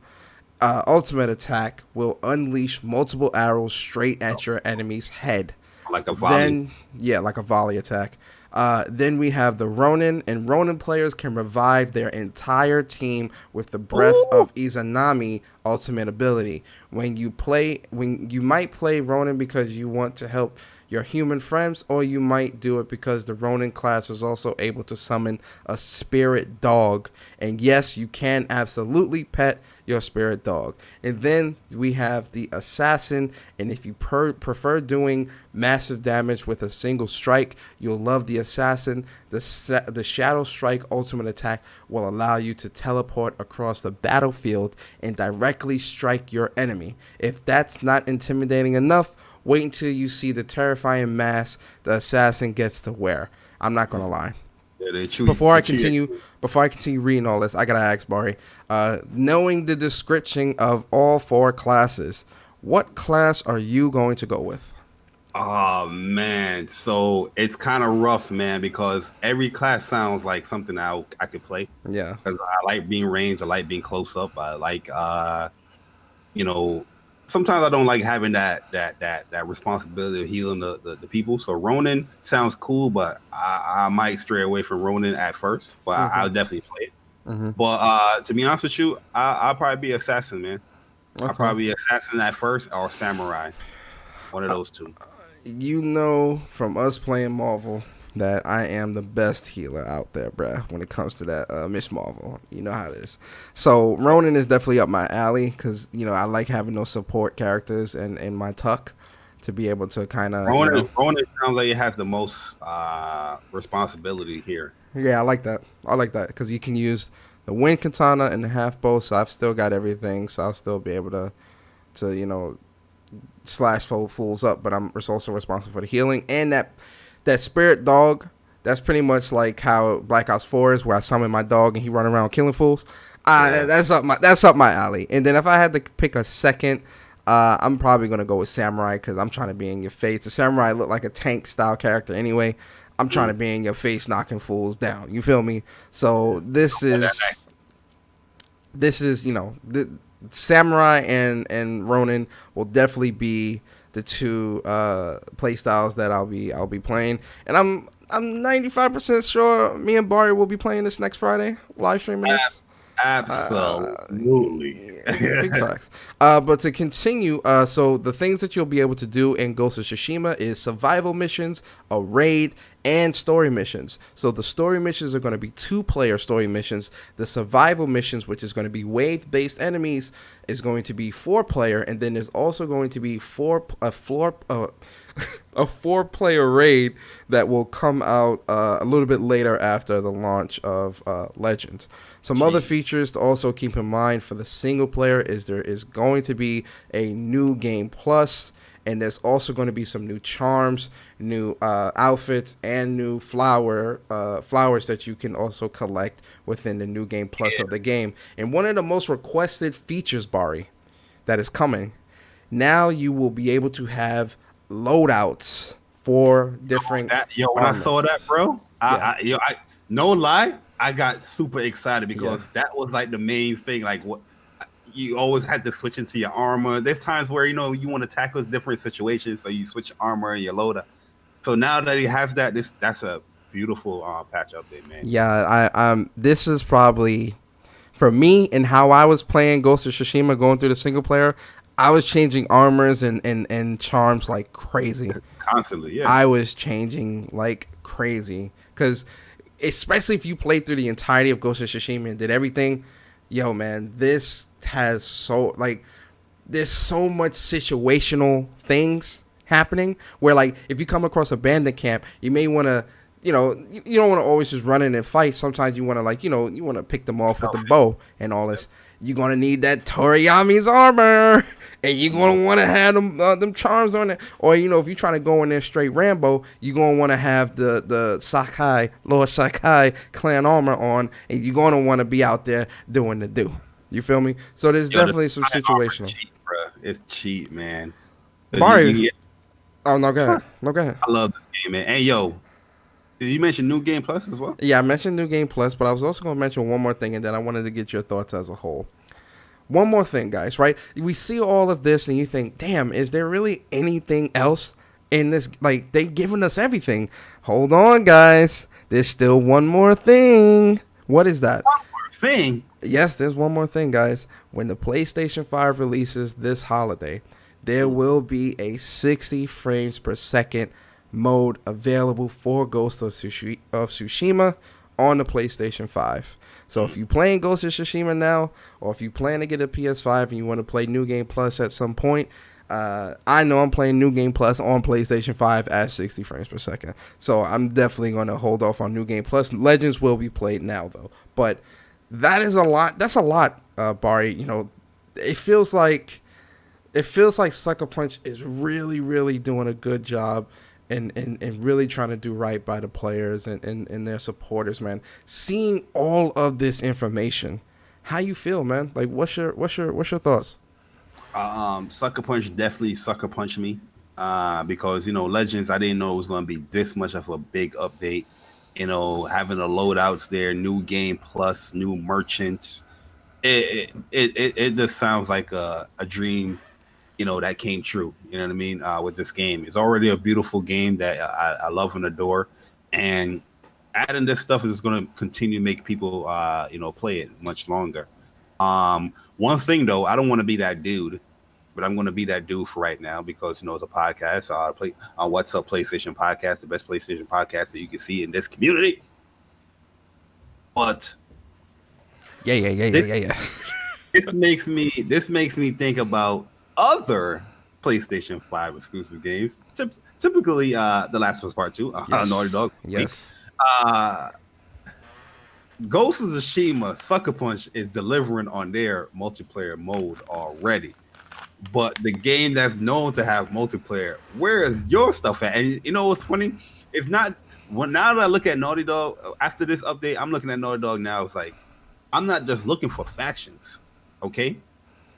ultimate attack will unleash multiple arrows straight at your enemy's head. Like a volley. Like a volley attack. Then we have the Ronin, and Ronin players can revive their entire team with the Breath of Izanami ultimate ability. When you might play Ronin because you want to help your human friends, or you might do it because the Ronin class is also able to summon a spirit dog. And yes, you can absolutely pet your spirit dog. And then we have the Assassin, and if you prefer doing massive damage with a single strike, you'll love the Assassin. The Shadow Strike ultimate attack will allow you to teleport across the battlefield and directly strike your enemy. If that's not intimidating enough, wait until you see the terrifying mask the Assassin gets to wear. I'm not gonna lie. Before I continue reading all this, I gotta ask Bari, knowing the description of all 4 classes, what class are you going to go with? Oh man, so it's kind of rough, man, because every class sounds like something I could play. Yeah, because I like being ranged, I like being close up, I like sometimes I don't like having that responsibility of healing the people. So Ronin sounds cool, but I might stray away from Ronin at first, but I'll definitely play it. But to be honest with you, I'll probably be Assassin, man. Okay. I'll probably be Assassin at first, or Samurai. One of those two. You know, from us playing Marvel, that I am the best healer out there, bruh, when it comes to that Miss Marvel. You know how it is. So Ronin is definitely up my alley because, I like having those support characters in my tuck to be able to kind of... Ronin sounds like it has the most responsibility here. Yeah, I like that because you can use the Wind Katana and the half bow, so I've still got everything, so I'll still be able to slash fools up, but I'm also responsible for the healing. And that spirit dog, that's pretty much like how Black Ops 4 is, where I summon my dog and he run around killing fools. That's up my alley. And then if I had to pick a second, I'm probably gonna go with Samurai because I'm trying to be in your face. The Samurai look like a tank style character anyway. I'm trying to be in your face, knocking fools down. You feel me? So this is the Samurai and Ronin will definitely be the two play styles that I'll be playing, and I'm 95% sure me and Bari will be playing this next Friday, live streaming this. Absolutely. Big facts. But to continue, so the things that you'll be able to do in Ghost of Tsushima is survival missions, a raid, and story missions. So the story missions are going to be 2-player story missions. The survival missions, which is going to be wave-based enemies, is going to be 4-player, and then there's also going to be a 4-player raid that will come out a little bit later after the launch of Legends. Some other features to also keep in mind for the single player is there is going to be a new game plus, and there's also going to be some new charms, new outfits, and new flowers that you can also collect within the new game plus of the game. And one of the most requested features, Bari, that is coming, now you will be able to have loadouts for different when I saw that, bro, no lie, I got super excited because that was like the main thing. Like, what you always had to switch into your armor. There's times where you want to tackle different situations, so you switch your armor and your loader. So now that he has that, that's a beautiful patch update, man. Yeah, this is probably for me and how I was playing Ghost of Tsushima, going through the single player. I was changing armors and charms like crazy. Constantly, yeah. I was changing like crazy because especially if you played through the entirety of Ghost of Tsushima and did everything, yo, man, this has there's so much situational things happening. Where like if you come across a bandit camp, you may want to, you don't want to always just run in and fight. Sometimes you want to like, you want to pick them off with the bow and all this. You're going to need that Toriyami's armor, and you're going to want to have them charms on it. Or, if you're trying to go in there straight Rambo, you're going to want to have the Sakai, Lord Sakai clan armor on, and you're going to want to be out there doing the do. You feel me? So there's definitely some situational. Cheap, bro. It's cheap, man. Barry. Oh, no, go ahead. No, go ahead. I love this game, man. And, yo, did you mention New Game Plus as well? Yeah, I mentioned New Game Plus, but I was also going to mention one more thing, and then I wanted to get your thoughts as a whole. One more thing, guys, right? We see all of this, and you think, damn, is there really anything else in this? Like, they giving us everything. Hold on, guys. There's still one more thing. What is that? One more thing? Yes, there's one more thing, guys. When the PlayStation 5 releases this holiday, there will be a 60 frames per second mode available for Ghost of Tsushima on the PlayStation 5. So if you're playing Ghost of Tsushima now, or if you plan to get a PS5 and you want to play New Game Plus at some point, I know I'm playing New Game Plus on PlayStation 5 at 60 frames per second. So I'm definitely going to hold off on New Game Plus. Legends will be played now, though. But that is a lot. That's a lot, Bari. It feels like Sucker Punch is really, really doing a good job and really trying to do right by the players and their supporters, man. Seeing all of this information, how you feel, man? Like, what's your thoughts? Sucker Punch definitely Sucker Punch me, because Legends, I didn't know it was going to be this much of a big update. Having the loadouts there, New Game Plus, new merchants. It just sounds like a dream. That came true. You know what I mean? With this game, it's already a beautiful game that I love and adore, and adding this stuff is going to continue to make people, play it much longer. One thing though, I don't want to be that dude, but I'm going to be that dude for right now because it's a podcast. What's Up PlayStation podcast, the best PlayStation podcast that you can see in this community. But yeah. This makes me think about other PlayStation 5 exclusive games. Typically, The Last of Us Part 2, yes. Naughty Dog. Yes. Ghost of Tsushima, Sucker Punch is delivering on their multiplayer mode already. But the game that's known to have multiplayer, where is your stuff at? And what's funny? It's not. Now that I look at Naughty Dog, after this update, I'm looking at Naughty Dog now. It's like, I'm not just looking for factions, okay?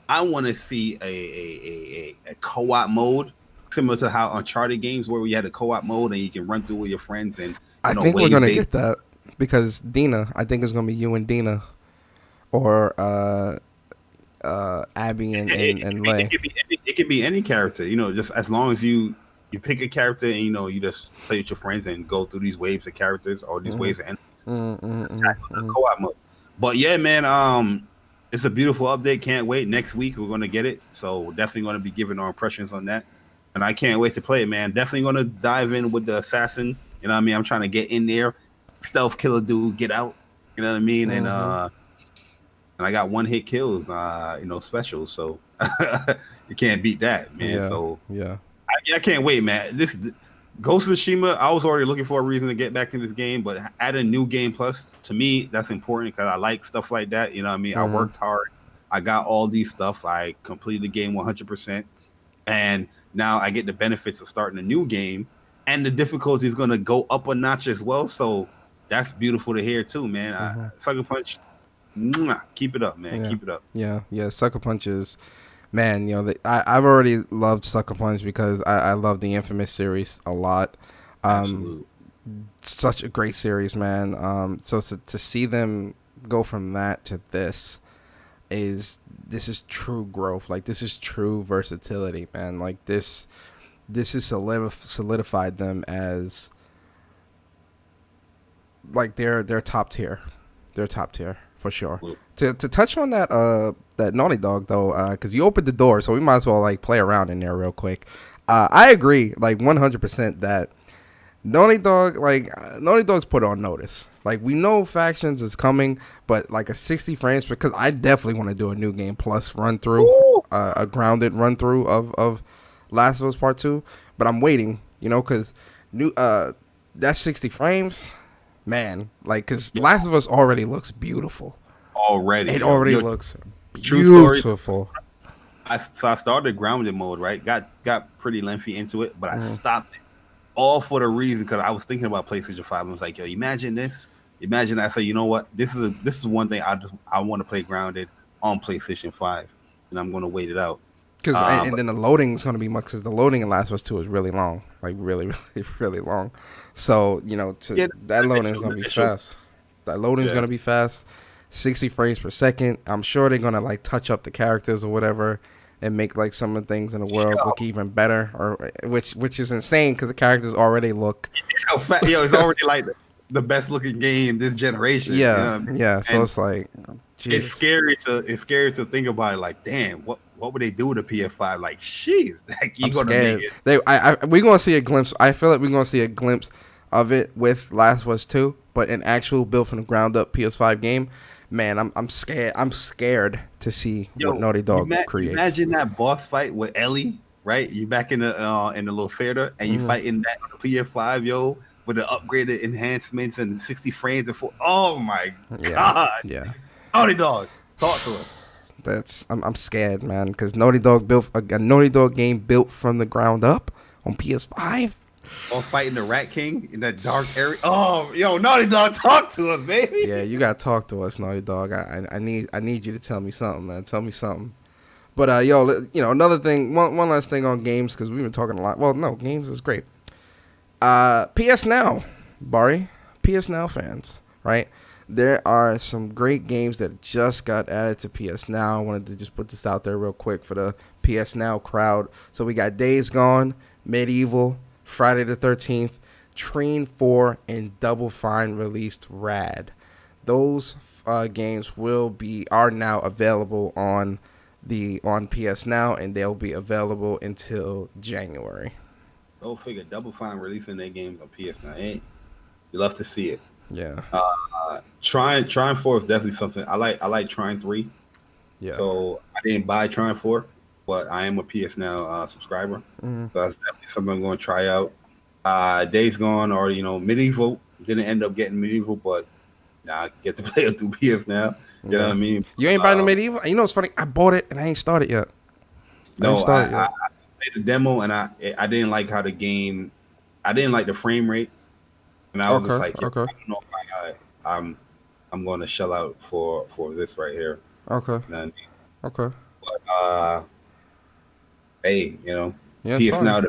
I want to see a co-op mode similar to how Uncharted games where we had a co-op mode and you can run through with your friends. And I think we're gonna get that because Dina. I think it's gonna be you and Dina, or Abby and Lay. It could be any character. Just as long as you pick a character and you just play with your friends and go through these waves of characters or these waves of enemies. Co-op mode. But yeah, man. It's a beautiful update. Can't wait. Next week, we're going to get it. So we're definitely going to be giving our impressions on that. And I can't wait to play it, man. Definitely going to dive in with the assassin. You know what I mean? I'm trying to get in there. Stealth killer dude, get out. You know what I mean? And I got one hit kills, special. So you can't beat that, man. Yeah, so yeah. I can't wait, man. This Ghost of Tsushima, I was already looking for a reason to get back in this game, but adding New Game Plus, to me, that's important because I like stuff like that. You know what I mean? I worked hard. I got all these stuff. I completed the game 100%. And now I get the benefits of starting a new game. And the difficulty is going to go up a notch as well. So that's beautiful to hear too, man. Sucker Punch, keep it up, man. Yeah. Keep it up. Yeah. Sucker Punch is... Man, I've already loved Sucker Punch because I love the Infamous series a lot. Absolutely. Such a great series, man. So to see them go from that to this is true growth. Like, this is true versatility, man. Like, this has solidified them as, like, they're top tier. They're top tier. For sure. To touch on that Naughty Dog though, because you opened the door, so we might as well like play around in there real quick. I agree, like 100% that Naughty Dog's put on notice. Like, we know Factions is coming, but like a 60 frames, because I definitely want to do a New Game Plus run through, a grounded run through of Last of Us Part 2. but I'm waiting, because that's 60 frames, man. Like, because Last of Us already looks beautiful. It already looks beautiful. I started grounded mode, right? Got pretty lengthy into it, but I stopped it all for the reason because I was thinking about PlayStation 5 and was like, yo, imagine this. Imagine I say, you know what? This is one thing I want to play grounded on PlayStation 5, and I'm going to wait it out. Because and then the loading is going to be much, because the loading in Last of Us 2 is really long, like really, really, really long. So that loading is going to be fast. That loading is going to be fast. 60 frames per second. I'm sure they're going to like touch up the characters or whatever and make like some of the things in the world look even better, or which is insane because the characters already look. It's already like the best looking game this generation. Yeah, yeah. So and it's like, geez. It's scary to think about it. Like, damn, what would they do with the PS5? Like, jeez, you gonna scared. make it. We're gonna see a glimpse. I feel like we're gonna see a glimpse of it with Last of Us 2, but an actual built from the ground up PS5 game. Man, I'm scared. I'm scared to see what Naughty Dog creates. Imagine that boss fight with Ellie, right? You back in the little theater and you fighting that on the PS5, with the upgraded enhancements and 60 frames and oh my god. Yeah. Naughty Dog, talk to us. I'm scared, man, because Naughty Dog built a Naughty Dog game built from the ground up on PS5. Or fighting the Rat King in that dark area. Oh, Naughty Dog, talk to us, baby. Yeah, you gotta talk to us, Naughty Dog. I need you to tell me something, man. Tell me something. But another thing, one last thing on games, because we've been talking a lot. Well, no, games is great. PS Now, Bari, PS Now fans, right? There are some great games that just got added to PS Now. I wanted to just put this out there real quick for the PS Now crowd. So we got Days Gone, Medieval, Friday the 13th, Trine 4, and Double Fine released Rad. Those games are now available on PS Now, and they'll be available until January. Go figure. Double Fine releasing their games on PS Now. You love to see it. Yeah. Trine 4 is definitely something I like. I like Trine 3. Yeah. So I didn't buy Trine 4. But I am a PS Now subscriber, so that's definitely something I'm going to try out. Days Gone, or Medieval, didn't end up getting Medieval, but I get to play it through PS Now. You know what I mean? You ain't buying the Medieval? It's funny. I bought it and I ain't started yet. I played the demo and I didn't like how the game. I didn't like the frame rate, and I was just like, I don't know if I'm going to shell out for this right here. Okay. You know what I mean? Okay. But hey, PS Now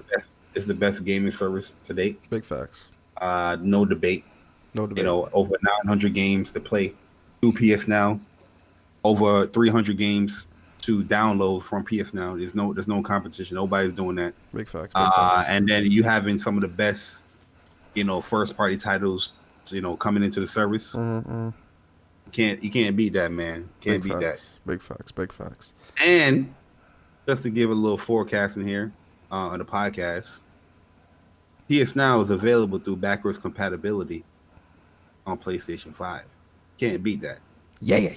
is the best gaming service to date. Big facts. No debate. Over 900 games to play through PS Now. Over 300 games to download from PS Now. There's no competition. Nobody's doing that. Big facts. And then you having some of the best, first party titles, coming into the service. Mm-hmm. You can't beat that, man. Can't beat that. Big facts. Big facts. And just to give a little forecast in here on the podcast, PS Now is available through backwards compatibility on PlayStation 5. Can't beat that. Yeah.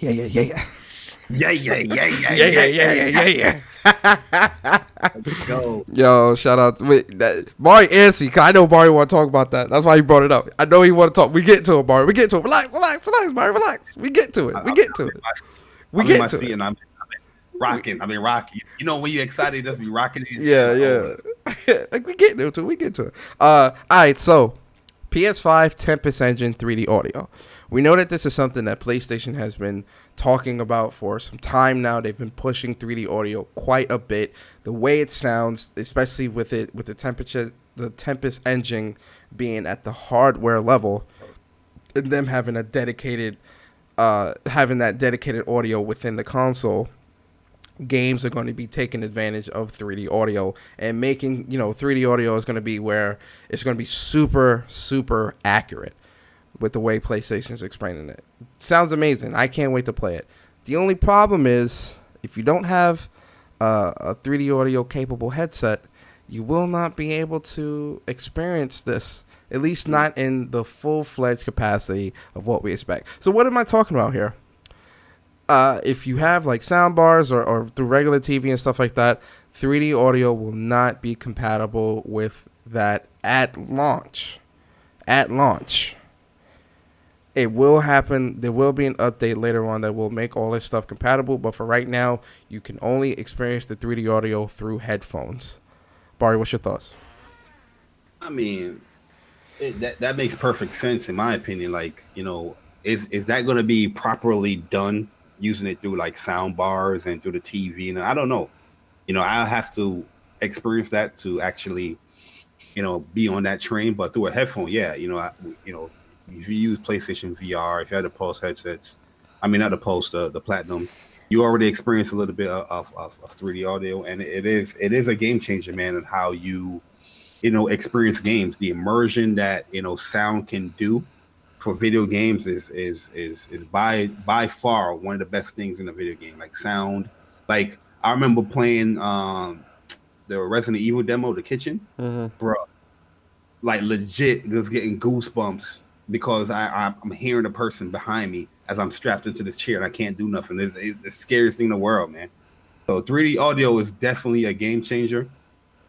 Yo, shout out. Bari antsy, cause I know Bari want to talk about that. That's why he brought it up. I know he want to talk. We get to it, Bari. We get to it. Relax, Bari. Relax. We get to it. I'm rocking. When you're excited, just be rocking. Yeah. Like we get to it. All right, so PS5 Tempest Engine 3D audio. We know that this is something that PlayStation has been talking about for some time now. They've been pushing 3D audio quite a bit. The way it sounds, especially with the Tempest Engine being at the hardware level, and them having that dedicated audio within the console. Games are going to be taking advantage of 3D audio and making, 3D audio is going to be where it's going to be super, super accurate with the way PlayStation is explaining it. Sounds amazing. I can't wait to play it. The only problem is if you don't have a 3D audio capable headset, you will not be able to experience this, at least not in the full-fledged capacity of what we expect. So what am I talking about here? If you have like sound bars or through regular TV and stuff like that, 3D audio will not be compatible with that at launch. At launch. It will happen. There will be an update later on that will make all this stuff compatible. But for right now, you can only experience the 3D audio through headphones. Bari, what's your thoughts? I mean, that makes perfect sense in my opinion. Like, you know, is that going to be properly done using it through like sound bars and through the TV? And I don't know. You know, I'll have to experience that to actually, you know, be on that train. But through a headphone, yeah, you know, if you use PlayStation VR, if you had the Pulse headsets, I mean, not the Pulse, the Platinum, you already experience a little bit of 3D audio, and it is a game changer, man, in how you know, experience games. The immersion that, you know, sound can do for video games is by far one of the best things in a video game. Like sound, like I remember playing the Resident Evil demo, The Kitchen, bro. Like legit, just getting goosebumps because I'm hearing the person behind me as I'm strapped into this chair and I can't do nothing. It's the scariest thing in the world, man. So 3D audio is definitely a game changer,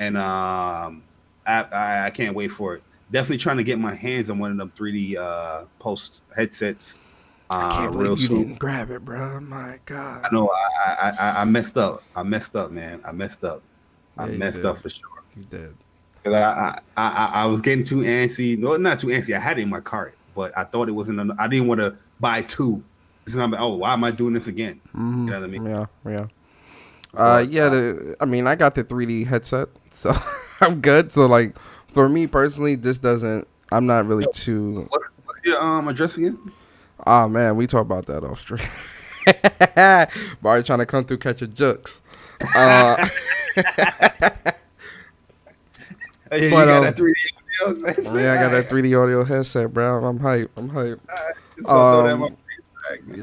and I can't wait for it. Definitely trying to get my hands on one of them 3D Pulse headsets. I can't believe you soon. didn't grab it, bro. My God. I know. I messed up. I messed up, man. I messed up. Yeah, I messed up for sure. You did. I was getting too antsy. No, not too antsy. I had it in my cart, but I thought it wasn't. I didn't want to buy two. So I'm like, oh, why am I doing this again? Mm-hmm. You know what I mean? Yeah. I mean, I got the 3D headset, so I'm good. So like, for me personally, this doesn't. I'm not really too. What's your address again? Oh man, we talk about that off stream. Bari trying to come through, catch a jukes. You got that 3D audio headset? Yeah, I got that 3D audio headset, bro. I'm hype. You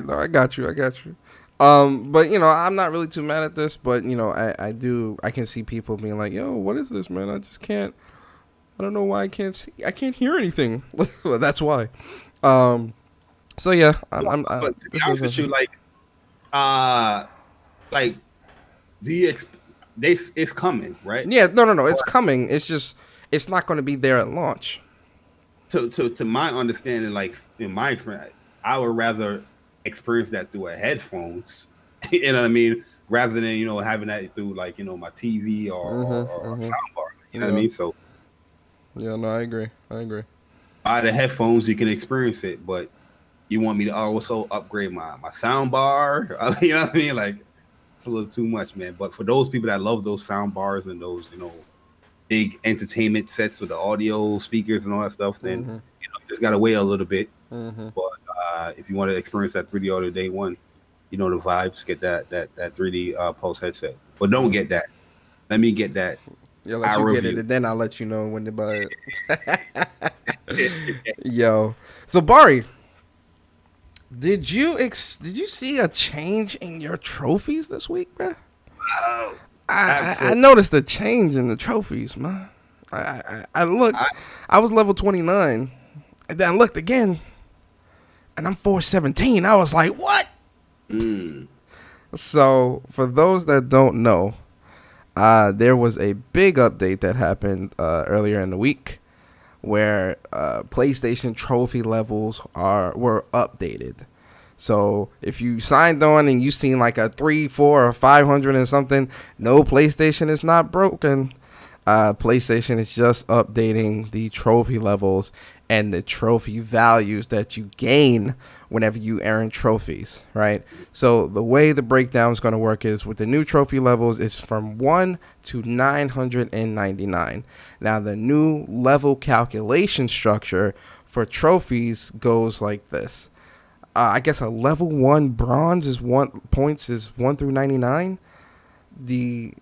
know, I got you. But you know, I'm not really too mad at this. But you know, I can see people being like, "Yo, what is this, man? I just can't. I don't know why I can't see. I can't hear anything." Well, that's why. So yeah, but to be honest with you, it's coming, right? Yeah, no, it's coming. It's just it's not going to be there at launch. To my understanding, like in my experience, I would rather experience that through a headphones. You know what I mean? Rather than, you know, having that through like, you know, my TV or a soundbar. You know what I mean? So yeah, no, I agree. By the headphones, you can experience it, but you want me to also upgrade my sound bar? You know what I mean? Like, it's a little too much, man. But for those people that love those sound bars and those, you know, big entertainment sets with the audio speakers and all that stuff, then you know, you just gotta wait a little bit. But if you want to experience that 3D audio day one, you know the vibes. Get that 3D Pulse headset, but don't get that. Let me get that. Yeah, let you get it, and then I'll let you know when to buy it. Yo, so Bari, did you see a change in your trophies this week, bro? Oh, I noticed a change in the trophies, man. I looked, I was level 29, and then I looked again, and I'm 417. I was like, what? So for those that don't know, there was a big update that happened earlier in the week where PlayStation trophy levels were updated. So if you signed on and you seen like a 3, 4, or 500 and something, no, PlayStation is not broken. PlayStation is just updating the trophy levels and the trophy values that you gain whenever you earn trophies, right? So the way the breakdown is going to work is with the new trophy levels, it's from 1 to 999. Now the new level calculation structure for trophies goes like this. I guess a level 1 bronze is 1 through 99. The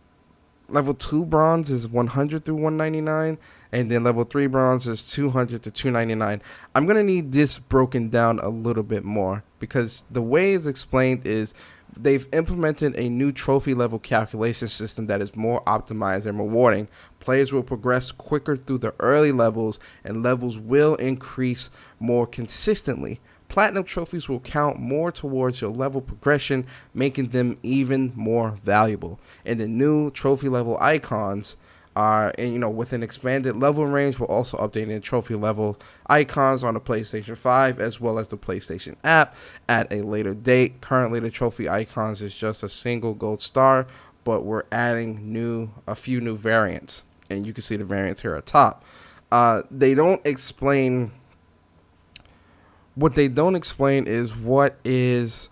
level 2 bronze is 100 through 199, and then level 3 bronze is 200 to 299. I'm going to need this broken down a little bit more because the way it's explained is they've implemented a new trophy level calculation system that is more optimized and rewarding. Players will progress quicker through the early levels, and levels will increase more consistently. platinum trophies will count more towards your level progression, making them even more valuable. And the new trophy level icons are, and with an expanded level range, we're also updating the trophy level icons on the PlayStation 5 as well as the PlayStation app at a later date. Currently, the trophy icons is just a single gold star, but we're adding a few new variants, and you can see the variants here at top. They don't explain. What they don't explain is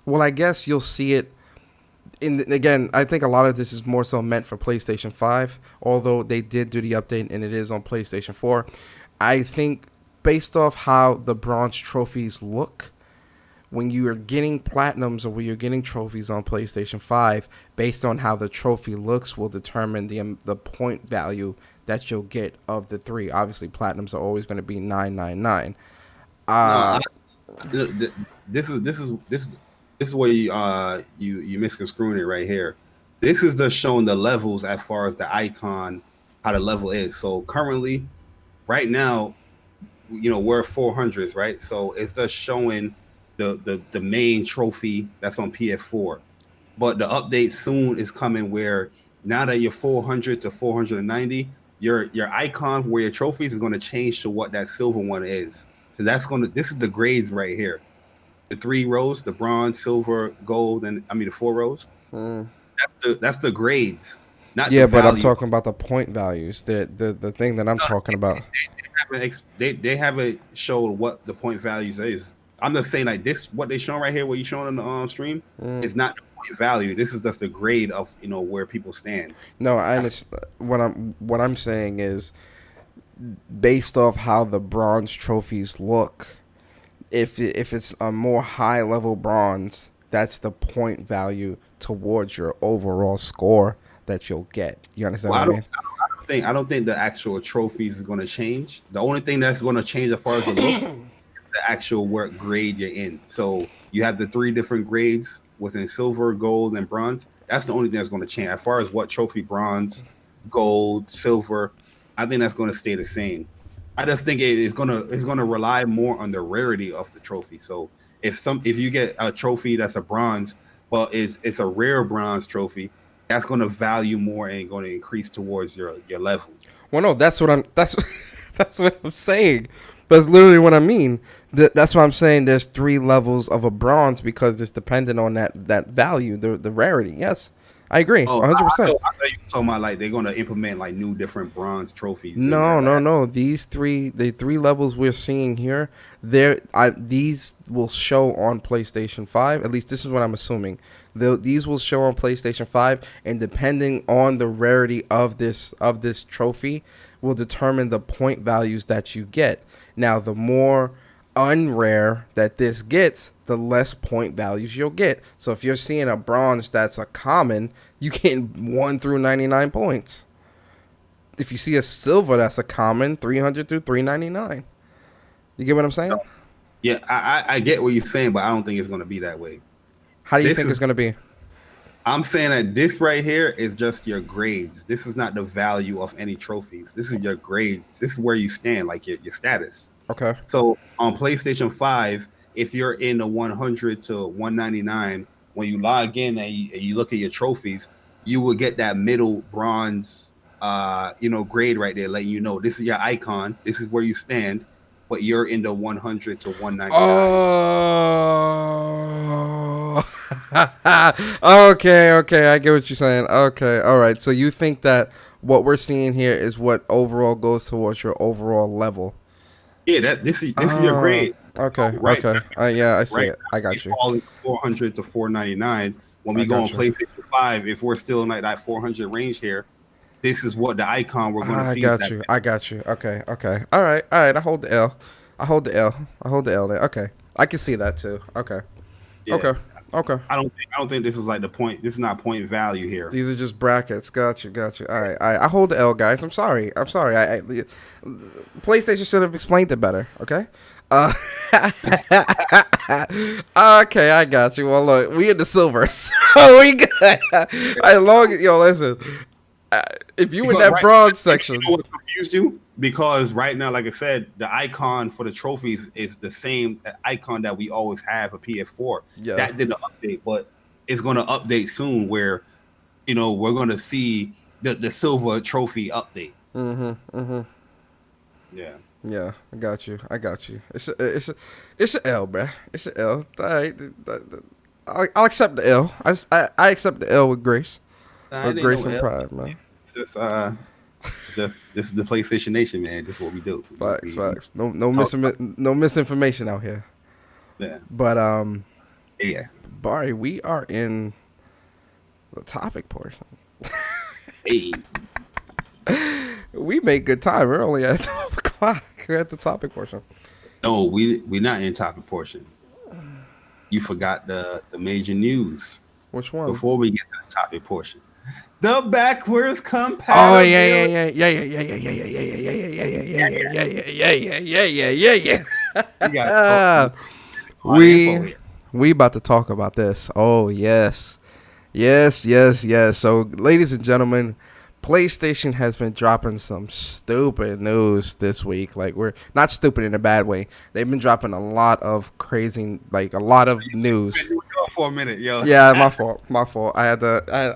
I guess you'll see it. Again, I think a lot of this is more so meant for PlayStation 5, although they did do the update and it is on PlayStation 4. I think based off how the bronze trophies look, when you are getting platinums or when you're getting trophies on PlayStation 5, based on how the trophy looks will determine the point value that you'll get of the three. Obviously, platinums are always going to be 999. This is where you misconstruing it right here. This is just showing the levels as far as the icon, how the level is. So currently, right now, we're 400s, right? So it's just showing the main trophy that's on PS4. But the update soon is coming where now that you're 400 to 490, your icon where your trophies is going to change to what that silver one is. So this is the grades right here. The 3 rows, the bronze, silver, gold, the 4 rows. That's the grades, not the but value. I'm talking about the point values. The thing that I'm talking about. They haven't showed what the point values is. I'm just saying like this, what they showing right here, what you showing on the stream, is not the point value. This is just the grade of where people stand. No, I understand. What I'm saying is, based off how the bronze trophies look, if it's a more high level bronze, that's the point value towards your overall score that you'll get. You understand what I mean? I don't think the actual trophies is going to change. The only thing that's going to change as far as the look is the actual work grade you're in. So you have the 3 different grades within silver, gold, and bronze. That's the only thing that's going to change. As far as what trophy, bronze, gold, silver, I think that's going to stay the same. I just think it's gonna rely more on the rarity of the trophy. So if you get a trophy that's a bronze, but it's a rare bronze trophy, that's going to value more and going to increase towards your level. Well, no, that's what I'm saying. That's literally what I mean. That's why I'm saying there's 3 levels of a bronze because it's dependent on that value, the rarity. Yes. I agree, 100%. I thought you were talking about like they're going to implement like new different bronze trophies. No. These 3 levels we're seeing here, these will show on PlayStation 5. At least this is what I'm assuming. These will show on PlayStation 5, and depending on the rarity of this trophy, will determine the point values that you get. Now, the more unrare that this gets, the less point values you'll get. So if you're seeing a bronze that's a common, you get 1 through 99 points. If you see a silver that's a common, 300 through 399. You get what I'm saying? Yeah, I get what you're saying, but I don't think it's going to be that way. How do you think it's going to be? I'm saying that this right here is just your grades. This is not the value of any trophies. This is your grades. This is where you stand, like your status. Okay. So on PlayStation 5, if you're in the 100 to 199, when you log in and you look at your trophies, you will get that middle bronze, grade right there, letting you know this is your icon. This is where you stand, but you're in the 100 to 199. Oh, okay. I get what you're saying. Okay, all right. So you think that what we're seeing here is what overall goes towards your overall level? Yeah, this is your grade. Okay, right. Okay. Yeah, I see it. I got you. 400 to 499. When we go on PlayStation 5, if we're still in like that 400 range here, this is what the icon we're going to see. I got you. Okay. All right. I hold the L. I hold the L there. Okay. I can see that too. Okay. Yeah. Okay. I don't think this is like the point. This is not point value here. These are just brackets. Got you. All right. I hold the L, guys. I'm sorry. PlayStation should have explained it better. Okay. Okay, I got you. Well, look, we in the silver, so we good. As long as listen, if you in that bronze section, you know what confused you? Because right now, like I said, the icon for the trophies is the same icon that we always have for PS4. Yeah. That didn't update, but it's going to update soon where, we're going to see the silver trophy update. Yeah. Yeah, I got you. It's a L, bruh. It's a L. All right, I'll accept the L. I accept the L with grace, It ain't grace no and L. pride, man. It's just this is the PlayStation Nation, man. This is what we do. Facts. No misinformation out here. Yeah. But Yeah. Bari, we are in the topic portion. Hey. We make good time. We're only at 12 o'clock. We're at the topic portion. No, we're not in topic portion. You forgot the major news. Which one? Before we get to the topic portion. The backwards compatibility. Oh yeah. We about to talk about this. Oh yes. So ladies and gentlemen, PlayStation has been dropping some stupid news this week. Like, we're not stupid in a bad way. They've been dropping a lot of crazy, like a lot of news. For a minute, yo. Yeah, my fault. I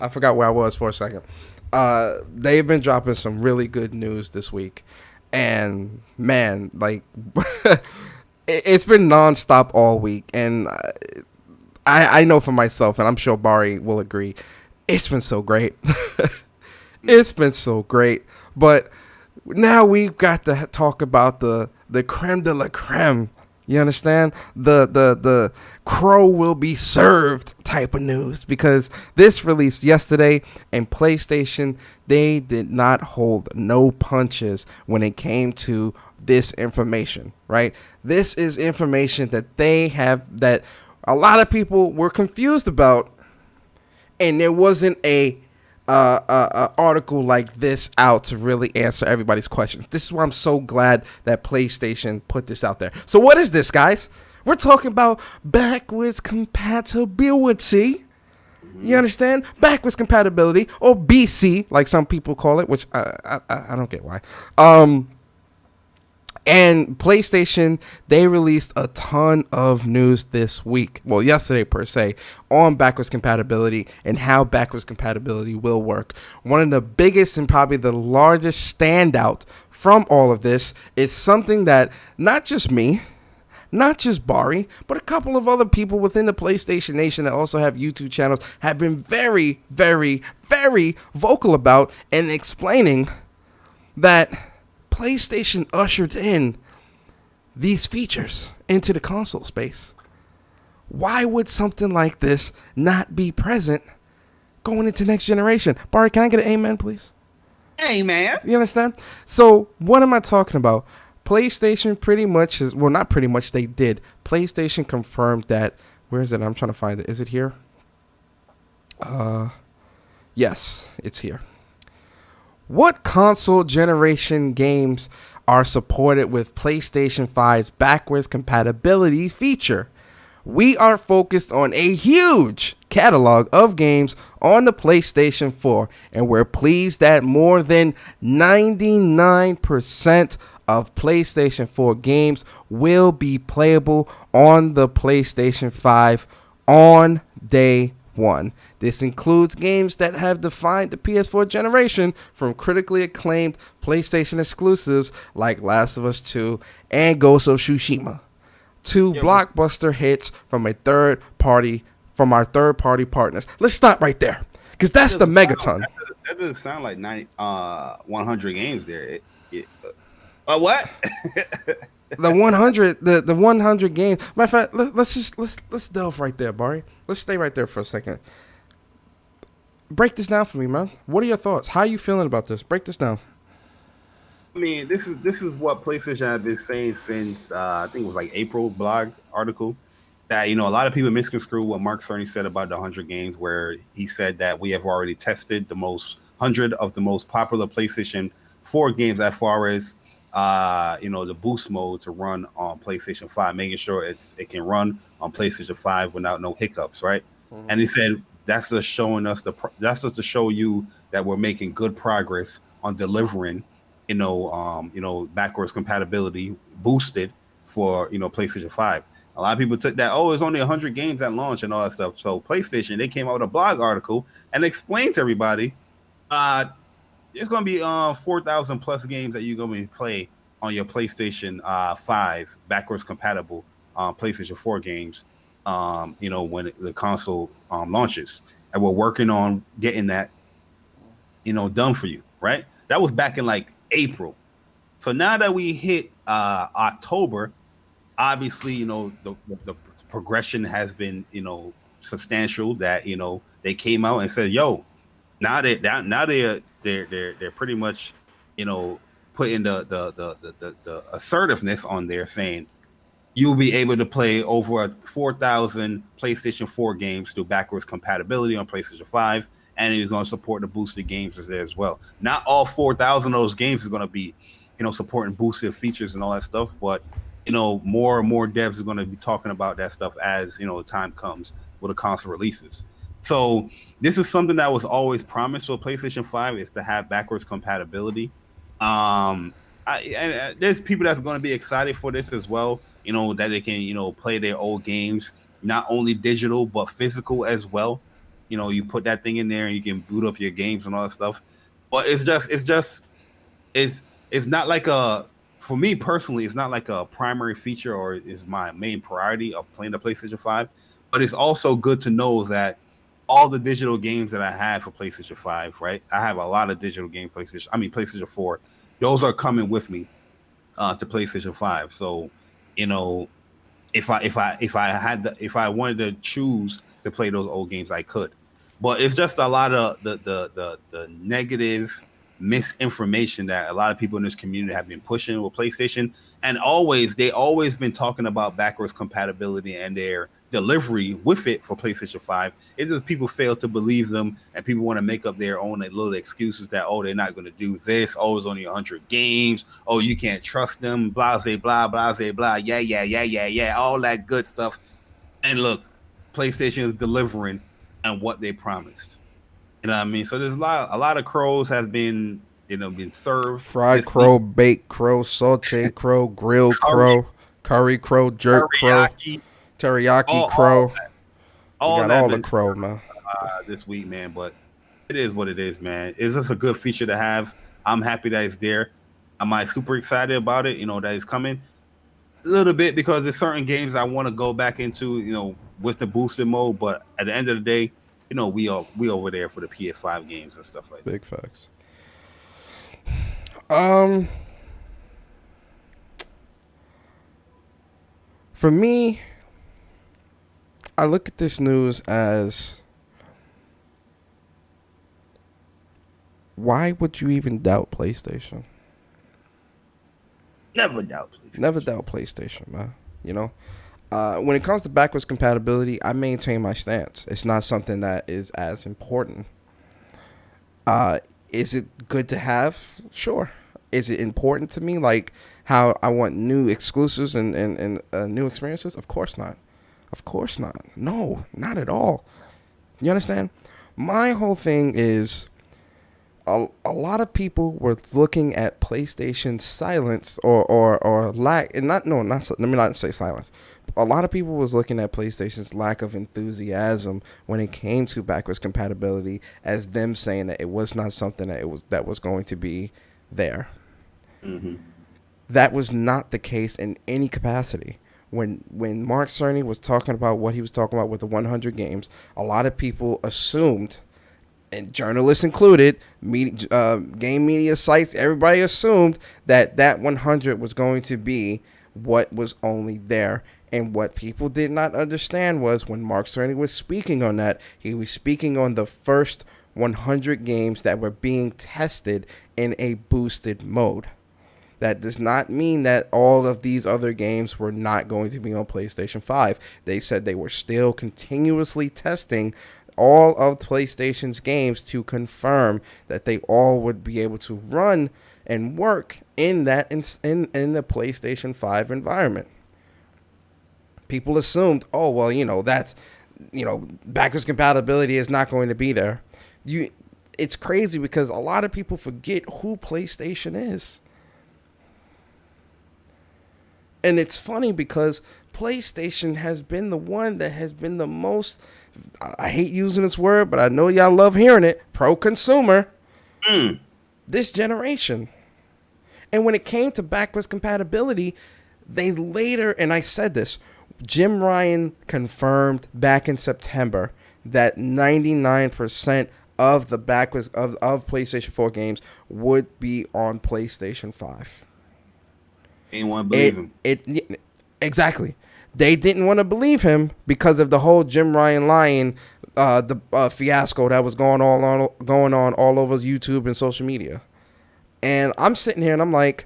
forgot where I was for a second. They've been dropping some really good news this week, and man, like it's been nonstop all week. And I know for myself, and I'm sure Bari will agree, it's been so great. It's been so great. But now we've got to talk about the creme de la creme. You understand? The crow will be served type of news, because this released yesterday, and PlayStation, they did not hold no punches when it came to this information, right? This is information that they have, that a lot of people were confused about, and there wasn't a article like this out to really answer everybody's questions. This is why I'm so glad that PlayStation put this out there. So what is this, guys? We're talking about backwards compatibility. You understand? Backwards compatibility, or BC, like some people call it, which I don't get why. And PlayStation, they released a ton of news this week, well, yesterday per se, on backwards compatibility and how backwards compatibility will work. One of the biggest and probably the largest standout from all of this is something that not just me, not just Bari, but a couple of other people within the PlayStation Nation that also have YouTube channels have been very, very, very vocal about, and explaining that PlayStation ushered in these features into the console space. Why would something like this not be present going into next generation? Bari, can I get an amen, please? Amen. You understand? So what am I talking about? PlayStation pretty much is, well, not pretty much, they did. PlayStation confirmed that, where is it? I'm trying to find it. Is it here? Yes, it's here. What console generation games are supported with PlayStation 5's backwards compatibility feature? We are focused on a huge catalog of games on the PlayStation 4, and we're pleased that more than 99% of PlayStation 4 games will be playable on the PlayStation 5 on day one. This includes games that have defined the PS4 generation, from critically acclaimed PlayStation exclusives like Last of Us 2 and Ghost of Tsushima, to blockbuster hits from our third party partners. Let's stop right there, because that's the megaton. That doesn't sound like 100 games there. What? The 100 games. Matter of fact, let's delve right there, Bari. Let's stay right there for a second. Break this down for me, man. What are your thoughts? How are you feeling about this? Break this down. I mean, this is what PlayStation has been saying since I think it was like April blog article, that a lot of people misconstrue what Mark Cerny said about the 100 games, where he said that we have already tested the most 100 of the most popular PlayStation 4 games, as far as the boost mode to run on PlayStation 5, making sure it can run on PlayStation 5 without no hiccups, right? Mm-hmm. And he said that's just to show you that we're making good progress on delivering backwards compatibility boosted for PlayStation 5. A lot of people took that, oh, it's only 100 games at launch and all that stuff. So PlayStation, they came out with a blog article and explained to everybody, it's going to be 4,000 plus games that you're going to play on your PlayStation 5 backwards compatible PlayStation 4 games, when the console launches. And we're working on getting that, done for you, right? That was back in like April. So now that we hit October, obviously, the progression has been, substantial. That they came out and said, "Yo, now they're pretty much, putting the assertiveness on there, saying you'll be able to play over 4,000 PlayStation 4 games through backwards compatibility on PlayStation 5, and it's going to support the boosted games as there as well. Not all 4,000 of those games is going to be, supporting boosted features and all that stuff, but more and more devs are going to be talking about that stuff as the time comes with the console releases. So this is something that was always promised for PlayStation 5, is to have backwards compatibility. There's people that's going to be excited for this as well, that they can play their old games, not only digital but physical as well. You put that thing in there and you can boot up your games and all that stuff. But it's not like for me personally, it's not like a primary feature or is my main priority of playing the PlayStation 5. But it's also good to know that all the digital games that I have for PlayStation 5, right? I have a lot of digital game PlayStation 4. Those are coming with me to PlayStation 5. So, if I wanted to choose to play those old games, I could. But it's just a lot of the negative misinformation that a lot of people in this community have been pushing with PlayStation, and they always been talking about backwards compatibility and their delivery with it for PlayStation 5. It's just people fail to believe them, and people want to make up their own little excuses that, oh, they're not going to do this, oh, it's only 100 games, oh, you can't trust them, blah, blah, blah, blah, yeah, all that good stuff. And look, PlayStation is delivering on what they promised. You know what I mean? So there's a lot of crows have been served. Fried crow, baked crow, sauteed crow, grilled crow, curry crow, jerk crow, teriyaki crow. All we got all the crow, man. This week, man. But it is what it is, man. It's just a good feature to have. I'm happy that it's there. Am I super excited about it? That it's coming a little bit, because there's certain games I want to go back into, with the boosted mode. But at the end of the day, we over there for the PS5 games and stuff like that. Big facts. For me, I look at this news as, why would you even doubt PlayStation? Never doubt PlayStation. Never doubt PlayStation, man. When it comes to backwards compatibility, I maintain my stance. It's not something that is as important. Is it good to have? Sure. Is it important to me? Like how I want new exclusives and new experiences? Of course not. Of course not. No, not at all. You understand? My whole thing is, a lot of people were looking at PlayStation's silence or lack, and let me not say silence. A lot of people was looking at PlayStation's lack of enthusiasm when it came to backwards compatibility as them saying that it was not something that was going to be there. Mm-hmm. That was not the case in any capacity. When Mark Cerny was talking about what he was talking about with the 100 games, a lot of people assumed, and journalists included, game media sites, everybody assumed that 100 was going to be what was only there. And what people did not understand was, when Mark Cerny was speaking on that, he was speaking on the first 100 games that were being tested in a boosted mode. That does not mean that all of these other games were not going to be on PlayStation 5. They said they were still continuously testing all of PlayStation's games to confirm that they all would be able to run and work in the PlayStation 5 environment. People assumed, oh, well, that's, backwards compatibility is not going to be there. it's crazy because a lot of people forget who PlayStation is. And it's funny because PlayStation has been the one that has been the most, I hate using this word, but I know y'all love hearing it, pro-consumer this generation. And when it came to backwards compatibility, they later, and I said this, Jim Ryan confirmed back in September that 99% of the backwards of PlayStation 4 games would be on PlayStation 5. Anyone believe him? Exactly. They didn't want to believe him because of the whole Jim Ryan lying, the fiasco that was going on all over YouTube and social media. And I'm sitting here and I'm like,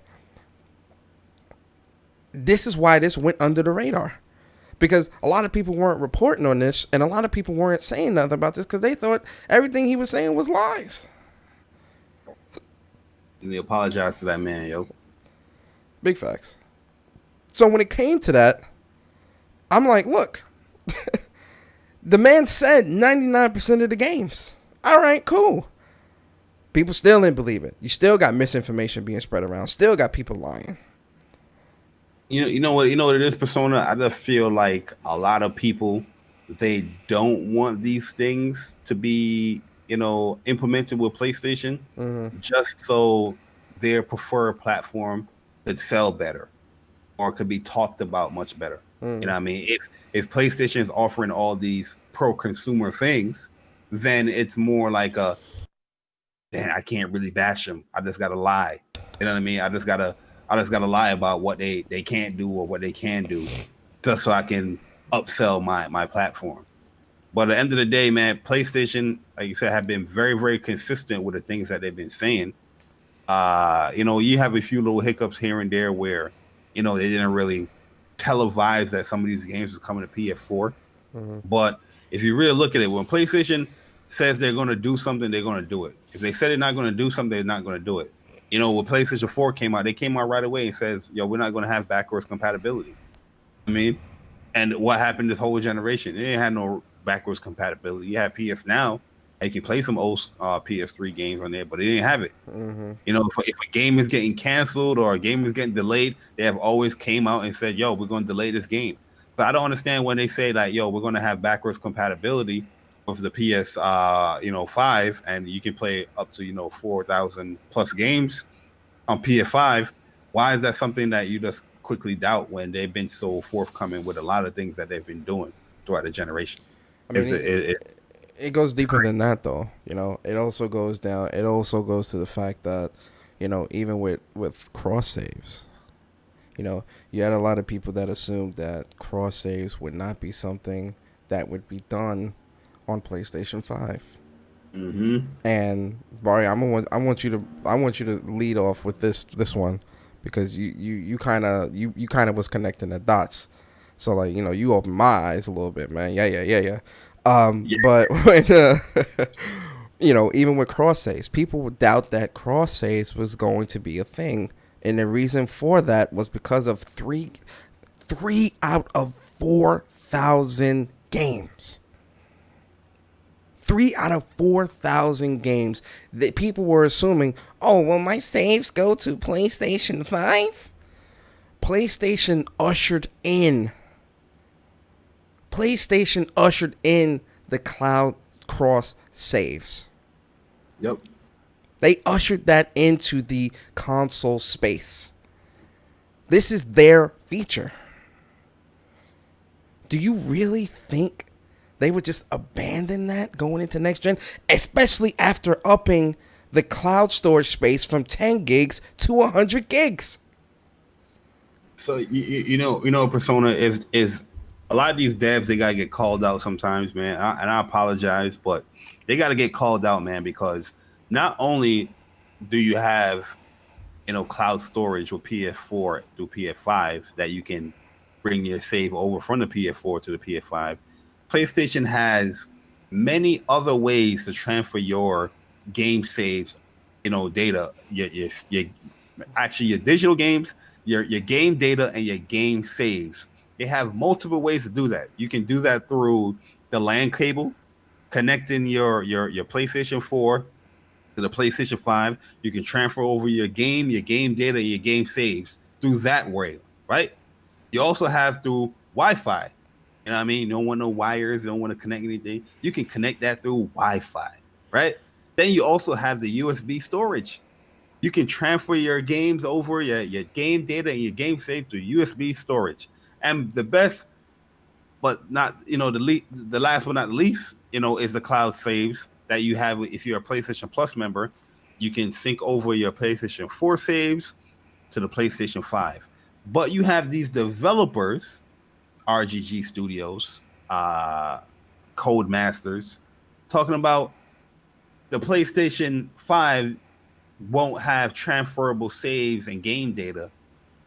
this is why this went under the radar. Because a lot of people weren't reporting on this, and a lot of people weren't saying nothing about this because they thought everything he was saying was lies. And they apologize to that man, yo. Big facts. So when it came to that, I'm like, look, the man said 99% of the games. All right, cool. People still didn't believe it. You still got misinformation being spread around. Still got people lying. You know what it is, Persona. I just feel like a lot of people, they don't want these things to be, implemented with PlayStation, just so their preferred platform could sell better or could be talked about much better. You know what I mean? If PlayStation is offering all these pro-consumer things, then it's more like damn, I can't really bash them. I just gotta lie. You know what I mean? I just gotta lie about what they can't do or what they can do, just so I can upsell my platform. But at the end of the day, man, PlayStation, like you said, have been very, very consistent with the things that they've been saying. You have a few little hiccups here and there where, they didn't really televise that some of these games was coming to PS4. But if you really look at it, when PlayStation says they're going to do something, they're going to do it. If they said they're not going to do something, they're not going to do it. When PlayStation 4 came out, they came out right away and says, we're not going to have backwards compatibility. I mean, and what happened this whole generation? It didn't have no backwards compatibility. You have PS Now, and you can play some old PS3 games on there, but they didn't have it. If a game is getting canceled or a game is getting delayed, they have always came out and said, we're going to delay this game. So I don't understand when they say that, we're going to have backwards compatibility with the PS 5, and you can play up to 4,000 plus games on PS5. Why is that something that you just quickly doubt when they've been so forthcoming with a lot of things that they've been doing throughout the generation? I mean, it goes deeper than that, though. It also goes down. It also goes to the fact that, even with cross saves, you had a lot of people that assumed that cross saves would not be something that would be done on PlayStation 5. And Bari, I want you to lead off with this one, because you kind of was connecting the dots. So like, you opened my eyes a little bit, man. Yeah. But when even with cross saves, people would doubt that cross saves was going to be a thing, and the reason for that was because of three out of 4,000 games. 3 out of 4,000 games that people were assuming, my saves go to PlayStation 5. PlayStation ushered in the cloud cross saves. Yep. They ushered that into the console space. This is their feature. Do you really think they would just abandon that going into next gen, especially after upping the cloud storage space from 10 gigs to 100 gigs? So Persona is a lot of these devs, they gotta get called out sometimes, man. And I apologize, but they gotta get called out, man, because not only do you have cloud storage with PS4 through PS5 that you can bring your save over from the PS4 to the PS5. PlayStation has many other ways to transfer your game saves, data, your digital games, your game data, and your game saves. They have multiple ways to do that. You can do that through the LAN cable, connecting your PlayStation 4 to the PlayStation 5. You can transfer over your game data, your game saves through that way, right? You also have through Wi-Fi. You know what I mean? You don't want no wires. You don't want to connect anything. You can connect that through Wi-Fi, right? Then you also have the USB storage. You can transfer your games over, your game data and your game save through USB storage. And the best, but not, the last but not least, is the cloud saves that you have. If you're a PlayStation Plus member, you can sync over your PlayStation 4 saves to the PlayStation 5. But you have these developers, RGG Studios, Codemasters, talking about the PlayStation 5 won't have transferable saves and game data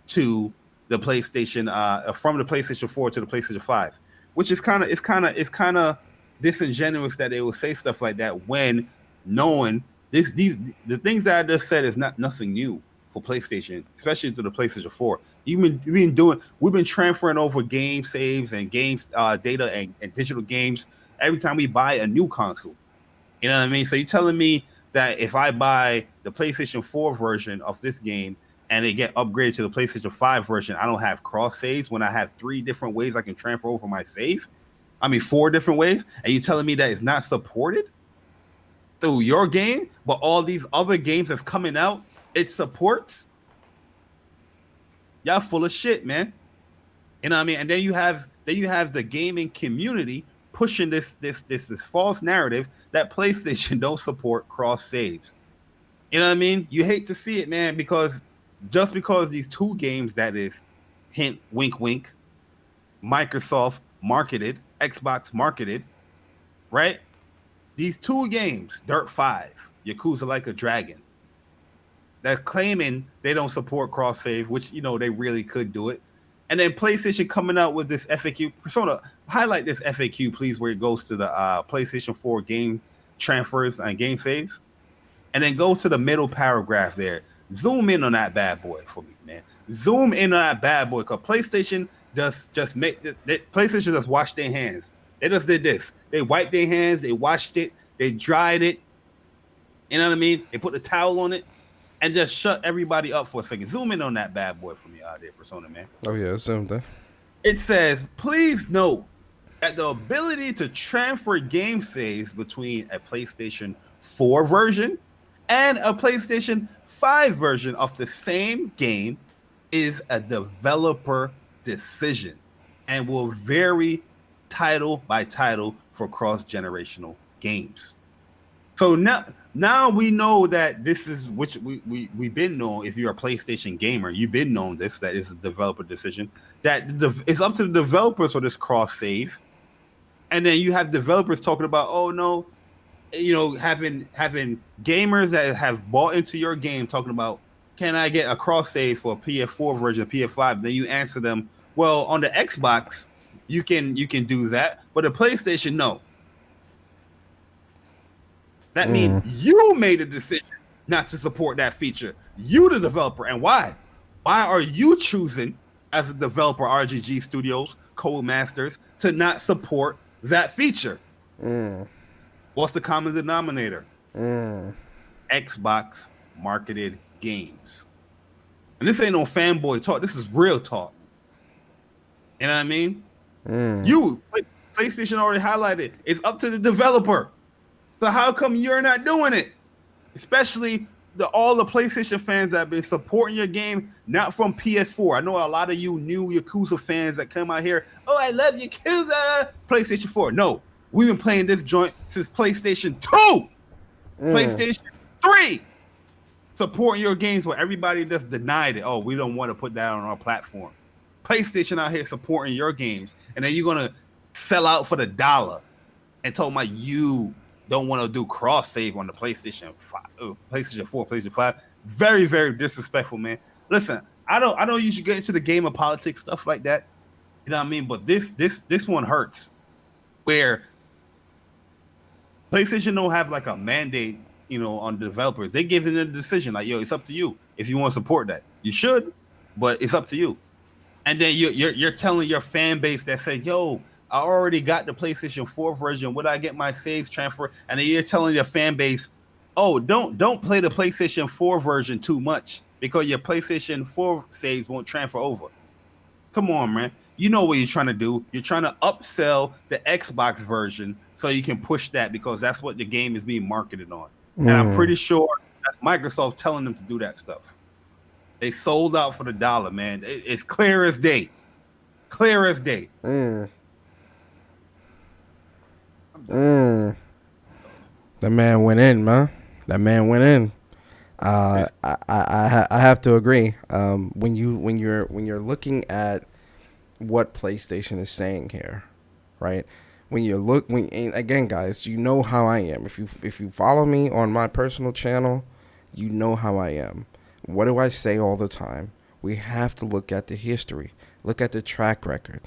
to the PlayStation from the PlayStation 4 to the PlayStation 5, which is kind of disingenuous that they will say stuff like that when knowing the things that I just said is nothing new for PlayStation, especially to the PlayStation 4. We've been transferring over game saves and games data and digital games every time we buy a new console. You know what I mean? So you're telling me that if I buy the PlayStation 4 version of this game and it get upgraded to the PlayStation 5 version, I don't have cross saves when I have 3 different ways I can transfer over my save? I mean, 4 different ways, and you're telling me that it's not supported through your game, but all these other games that's coming out, it supports? Y'all full of shit, man. You know what I mean? And then you have the gaming community pushing this false narrative that PlayStation don't support cross saves. You know what I mean? You hate to see it, man, because these 2 games that is, hint, wink, wink, Microsoft marketed, Xbox marketed, right? These 2 games, Dirt 5, Yakuza Like a Dragon, they're claiming they don't support cross save, which, they really could do it. And then PlayStation coming out with this FAQ. Persona, highlight this FAQ, please, where it goes to the PlayStation 4 game transfers and game saves. And then go to the middle paragraph there. Zoom in on that bad boy for me, man. Zoom in on that bad boy, because PlayStation PlayStation just washed their hands. They just did this. They wiped their hands. They washed it. They dried it. You know what I mean? They put the towel on it and just shut everybody up for a second. Zoom in on that bad boy for me out there, Persona, man. Oh, yeah, zoom there. It says, please note that the ability to transfer game saves between a PlayStation 4 version and a PlayStation 5 version of the same game is a developer decision and will vary title by title for cross-generational games. So now we know that this is, which we've been known. If you're a PlayStation gamer, you've been known that is a developer decision, that it's up to the developers for this cross save. And then you have developers talking about, oh no, having gamers that have bought into your game talking about, can I get a cross save for a PS4 version, PS5? Then you answer them, well, on the Xbox, you can do that, but the PlayStation, no. That means you made a decision not to support that feature. You, the developer, and why? Why are you choosing, as a developer, RGG Studios, Codemasters, to not support that feature? What's the common denominator? Xbox marketed games. And this ain't no fanboy talk. This is real talk. You know what I mean? PlayStation already highlighted. It's up to the developer. So how come you're not doing it? Especially all the PlayStation fans that have been supporting your game, not from PS4. I know a lot of you new Yakuza fans that come out here, oh, I love Yakuza, PlayStation 4. No, we've been playing this joint since PlayStation 2, PlayStation 3, supporting your games where everybody just denied it. Oh, we don't want to put that on our platform. PlayStation out here supporting your games, and then you're going to sell out for the dollar and talk about you don't want to do cross save on the PlayStation 5, PlayStation 4, PlayStation 5. Very, very disrespectful, man. Listen, I don't usually get into the game of politics, stuff like that. You know what I mean? But this one hurts. Where PlayStation don't have like a mandate, on the developers. They give it a decision, like, yo, it's up to you if you want to support that. You should, but it's up to you. And then you're telling your fan base that say, yo, I already got the PlayStation 4 version. Would I get my saves transfer? And then you're telling your fan base, oh, don't play the PlayStation 4 version too much because your PlayStation 4 saves won't transfer over. Come on, man. You know what you're trying to do. You're trying to upsell the Xbox version so you can push that because that's what the game is being marketed on. And I'm pretty sure that's Microsoft telling them to do that stuff. They sold out for the dollar, man. It's clear as day. Clear as day. That man went in, man. That man went in. I have to agree. When you're looking at what PlayStation is saying here, right? Again, guys, you know how I am. If you follow me on my personal channel, you know how I am. What do I say all the time? We have to look at the history, look at the track record.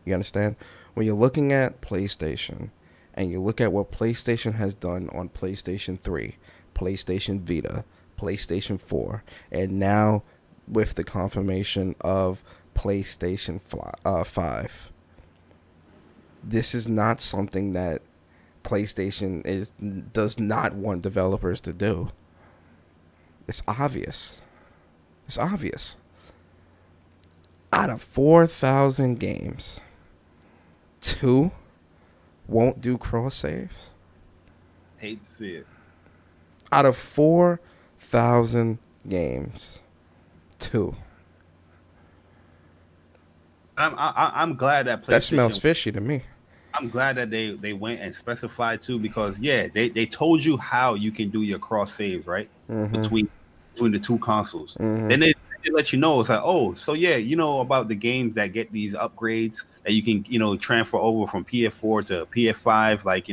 You understand? When you're looking at PlayStation, and you look at what PlayStation has done on PlayStation 3, PlayStation Vita, PlayStation 4, and now with the confirmation of PlayStation 5. This is not something that PlayStation does not want developers to do. It's obvious. It's obvious. Out of 4,000 games, 2 won't do cross saves. Hate to see it. Out of 4,000 games, 2. I'm glad that PlayStation. That smells fishy to me. I'm glad that they went and specified too because they told you how you can do your cross saves, right? Between the two consoles. Then they let you know it's like, oh, so you know about the games that get these upgrades that you can transfer over from PS4 to PS5, like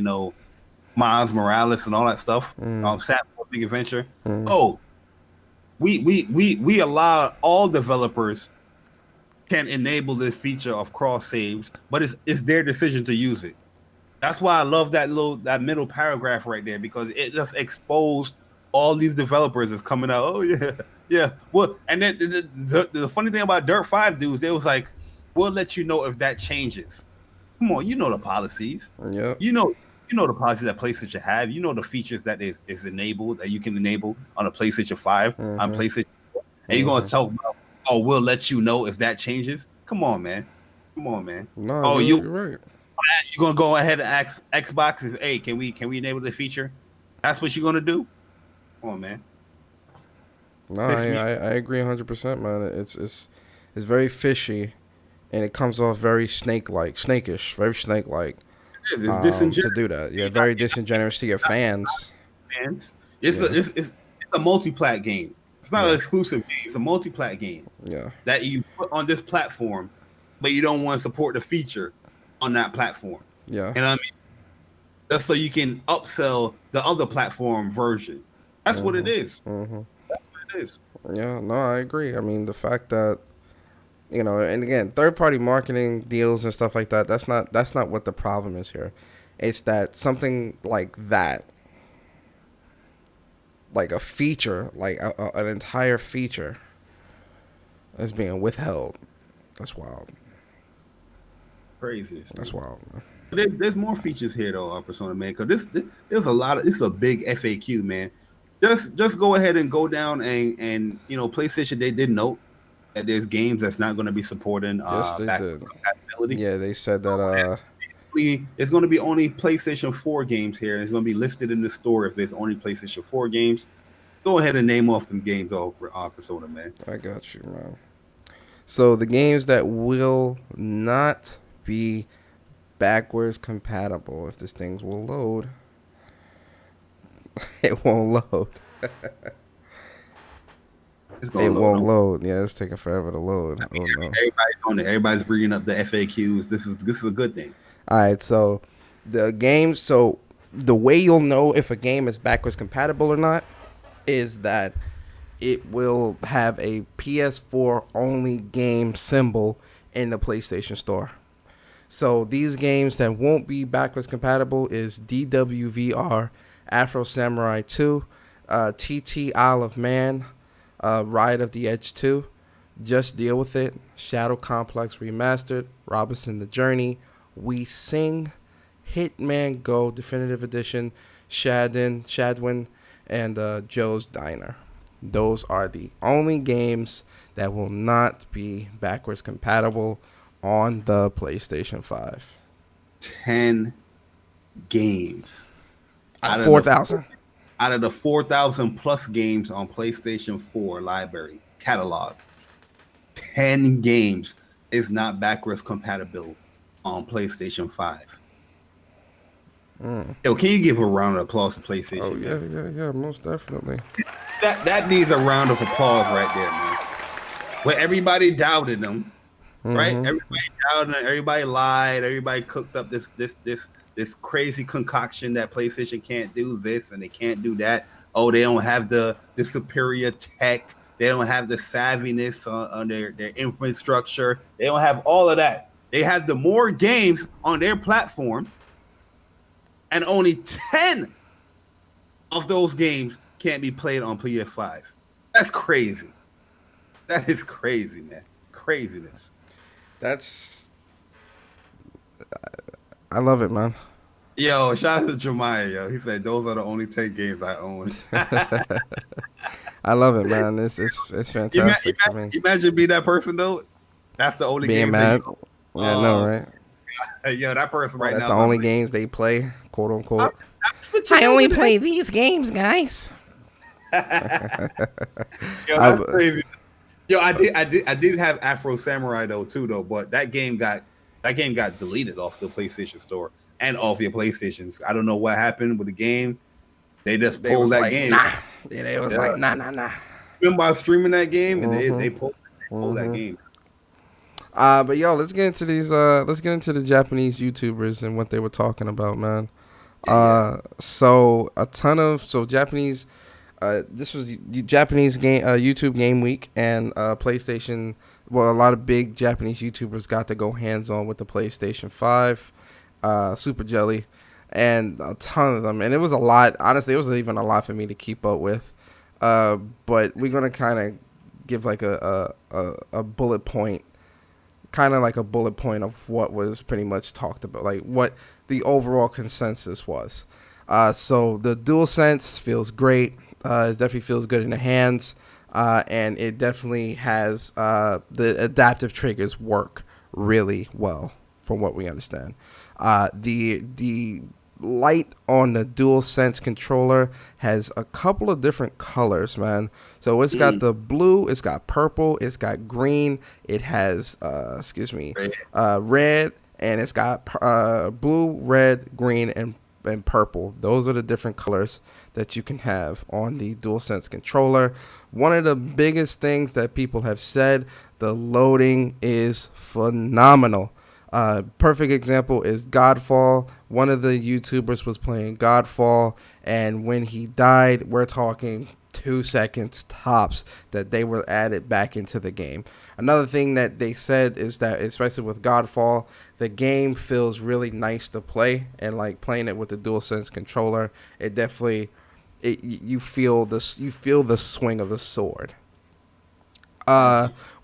Miles Morales and all that stuff. Sackboy Big Adventure. Oh, we allow all developers can enable this feature of cross saves, but it's their decision to use it. That's why I love that middle paragraph right there because it just exposed all these developers that's coming out. Oh yeah. Well, and then the funny thing about Dirt 5 dudes, they was like, we'll let you know if that changes. Come on, you know the policies. Yeah. You know the policies that PlayStation have. You know the features that is enabled that you can enable on a PlayStation 5 on PlayStation 4. And you're gonna tell about, oh, we'll let you know if that changes. Come on, man. No, you're right. You're gonna go ahead and ask Xbox, hey, can we enable the feature? That's what you're gonna do? Come on, man. No, I agree 100%, man. It's very fishy, and it comes off very snakish, very snake-like. It's disingenuous to do that. Yeah, very disingenuous to your fans. It's a multi-plat game. It's not an exclusive game. It's a multi-plat game. Yeah. That you put on this platform, but you don't want to support the feature on that platform. Yeah. And I mean, that's so you can upsell the other platform version. That's what it is. That's what it is. Yeah, no, I agree. I mean, the fact that, and again, third-party marketing deals and stuff like that, that's not what the problem is here. It's that something like that, like a feature, like an entire feature is being withheld. That's wild. Crazy. That's wild, man. There's more features here though, Persona, man. Because there's a lot of, this is a big FAQ, man. Just go ahead and go down and PlayStation, they did note that there's games that's not going to be supporting yes, they did. compatibility. Yeah, they said that it's going to be only PlayStation 4 games here, and it's going to be listed in the store if there's only PlayStation 4 games. Go ahead and name off them games, Persona, man. I got you, man. So the games that will not be backwards compatible, if this thing will load, it won't load. It won't load. Yeah, it's taking forever to load. I mean, everybody's on it. Everybody's bringing up the FAQs. This is a good thing. All right, so the games. So the way you'll know if a game is backwards compatible or not is that it will have a PS4 only game symbol in the PlayStation Store. So these games that won't be backwards compatible is DWVR, Afro Samurai 2, TT Isle of Man, Ride of the Edge 2, Just Deal With It, Shadow Complex Remastered, Robinson the Journey, We Sing, Hitman Go Definitive Edition, Shadwin, and Joe's Diner. Those are the only games that will not be backwards compatible on the PlayStation 5. 10 games. Out of 4,000. Out of the 4,000 plus games on PlayStation 4 library catalog, 10 games is not backwards compatible on PlayStation 5. Yo, can you give a round of applause to PlayStation? Oh yeah, most definitely. That needs a round of applause right there, man. Where everybody doubted them, right? Everybody doubted them, everybody lied, everybody cooked up this crazy concoction that PlayStation can't do this and they can't do that. Oh, they don't have the superior tech. They don't have the savviness on their infrastructure. They don't have all of that. They have the more games on their platform, and only 10 of those games can't be played on PS5. That's crazy. That is crazy, man. Craziness. I love it, man. Yo, shout out to Jemiah, yo. He said those are the only 10 games I own. I love it, man. It's fantastic. Imagine being that person though. That's the only being game. Mad. Yeah, I know, right? Yo, that person right now. That's the only games they play, quote unquote. I only play these games, guys. Yo, that's crazy. Yo, I did have Afro Samurai though, but that game got deleted off the PlayStation Store and off your PlayStations. I don't know what happened with the game. They just pulled that game. Nah. Yeah, they was like, nah. Remember I was streaming that game and they pulled that game. But yo, let's get into these. Let's get into the Japanese YouTubers and what they were talking about, man. So Japanese. This was Japanese game YouTube Game Week, and PlayStation. Well, a lot of big Japanese YouTubers got to go hands on with the PlayStation 5, Super Jelly, and a ton of them. And it was a lot. Honestly, it was even a lot for me to keep up with. But we're gonna kind of give like a bullet point. Kind of like a bullet point of what was pretty much talked about, like what the overall consensus was. So the DualSense feels great. It definitely feels good in the hands, and it definitely has the adaptive triggers work really well, from what we understand. The light on the DualSense controller has a couple of different colors, man. So it's got the blue, it's got purple, it's got green, it has red, and it's got blue, red, green, and purple. Those are the different colors that you can have on the DualSense controller. One of the biggest things that people have said, the loading is phenomenal. Perfect example is Godfall. One of the YouTubers was playing Godfall, and when he died, we're talking 2 seconds tops that they were added back into the game. Another thing that they said is that, especially with Godfall, the game feels really nice to play, and like playing it with the DualSense controller, it definitely you feel the swing of the sword.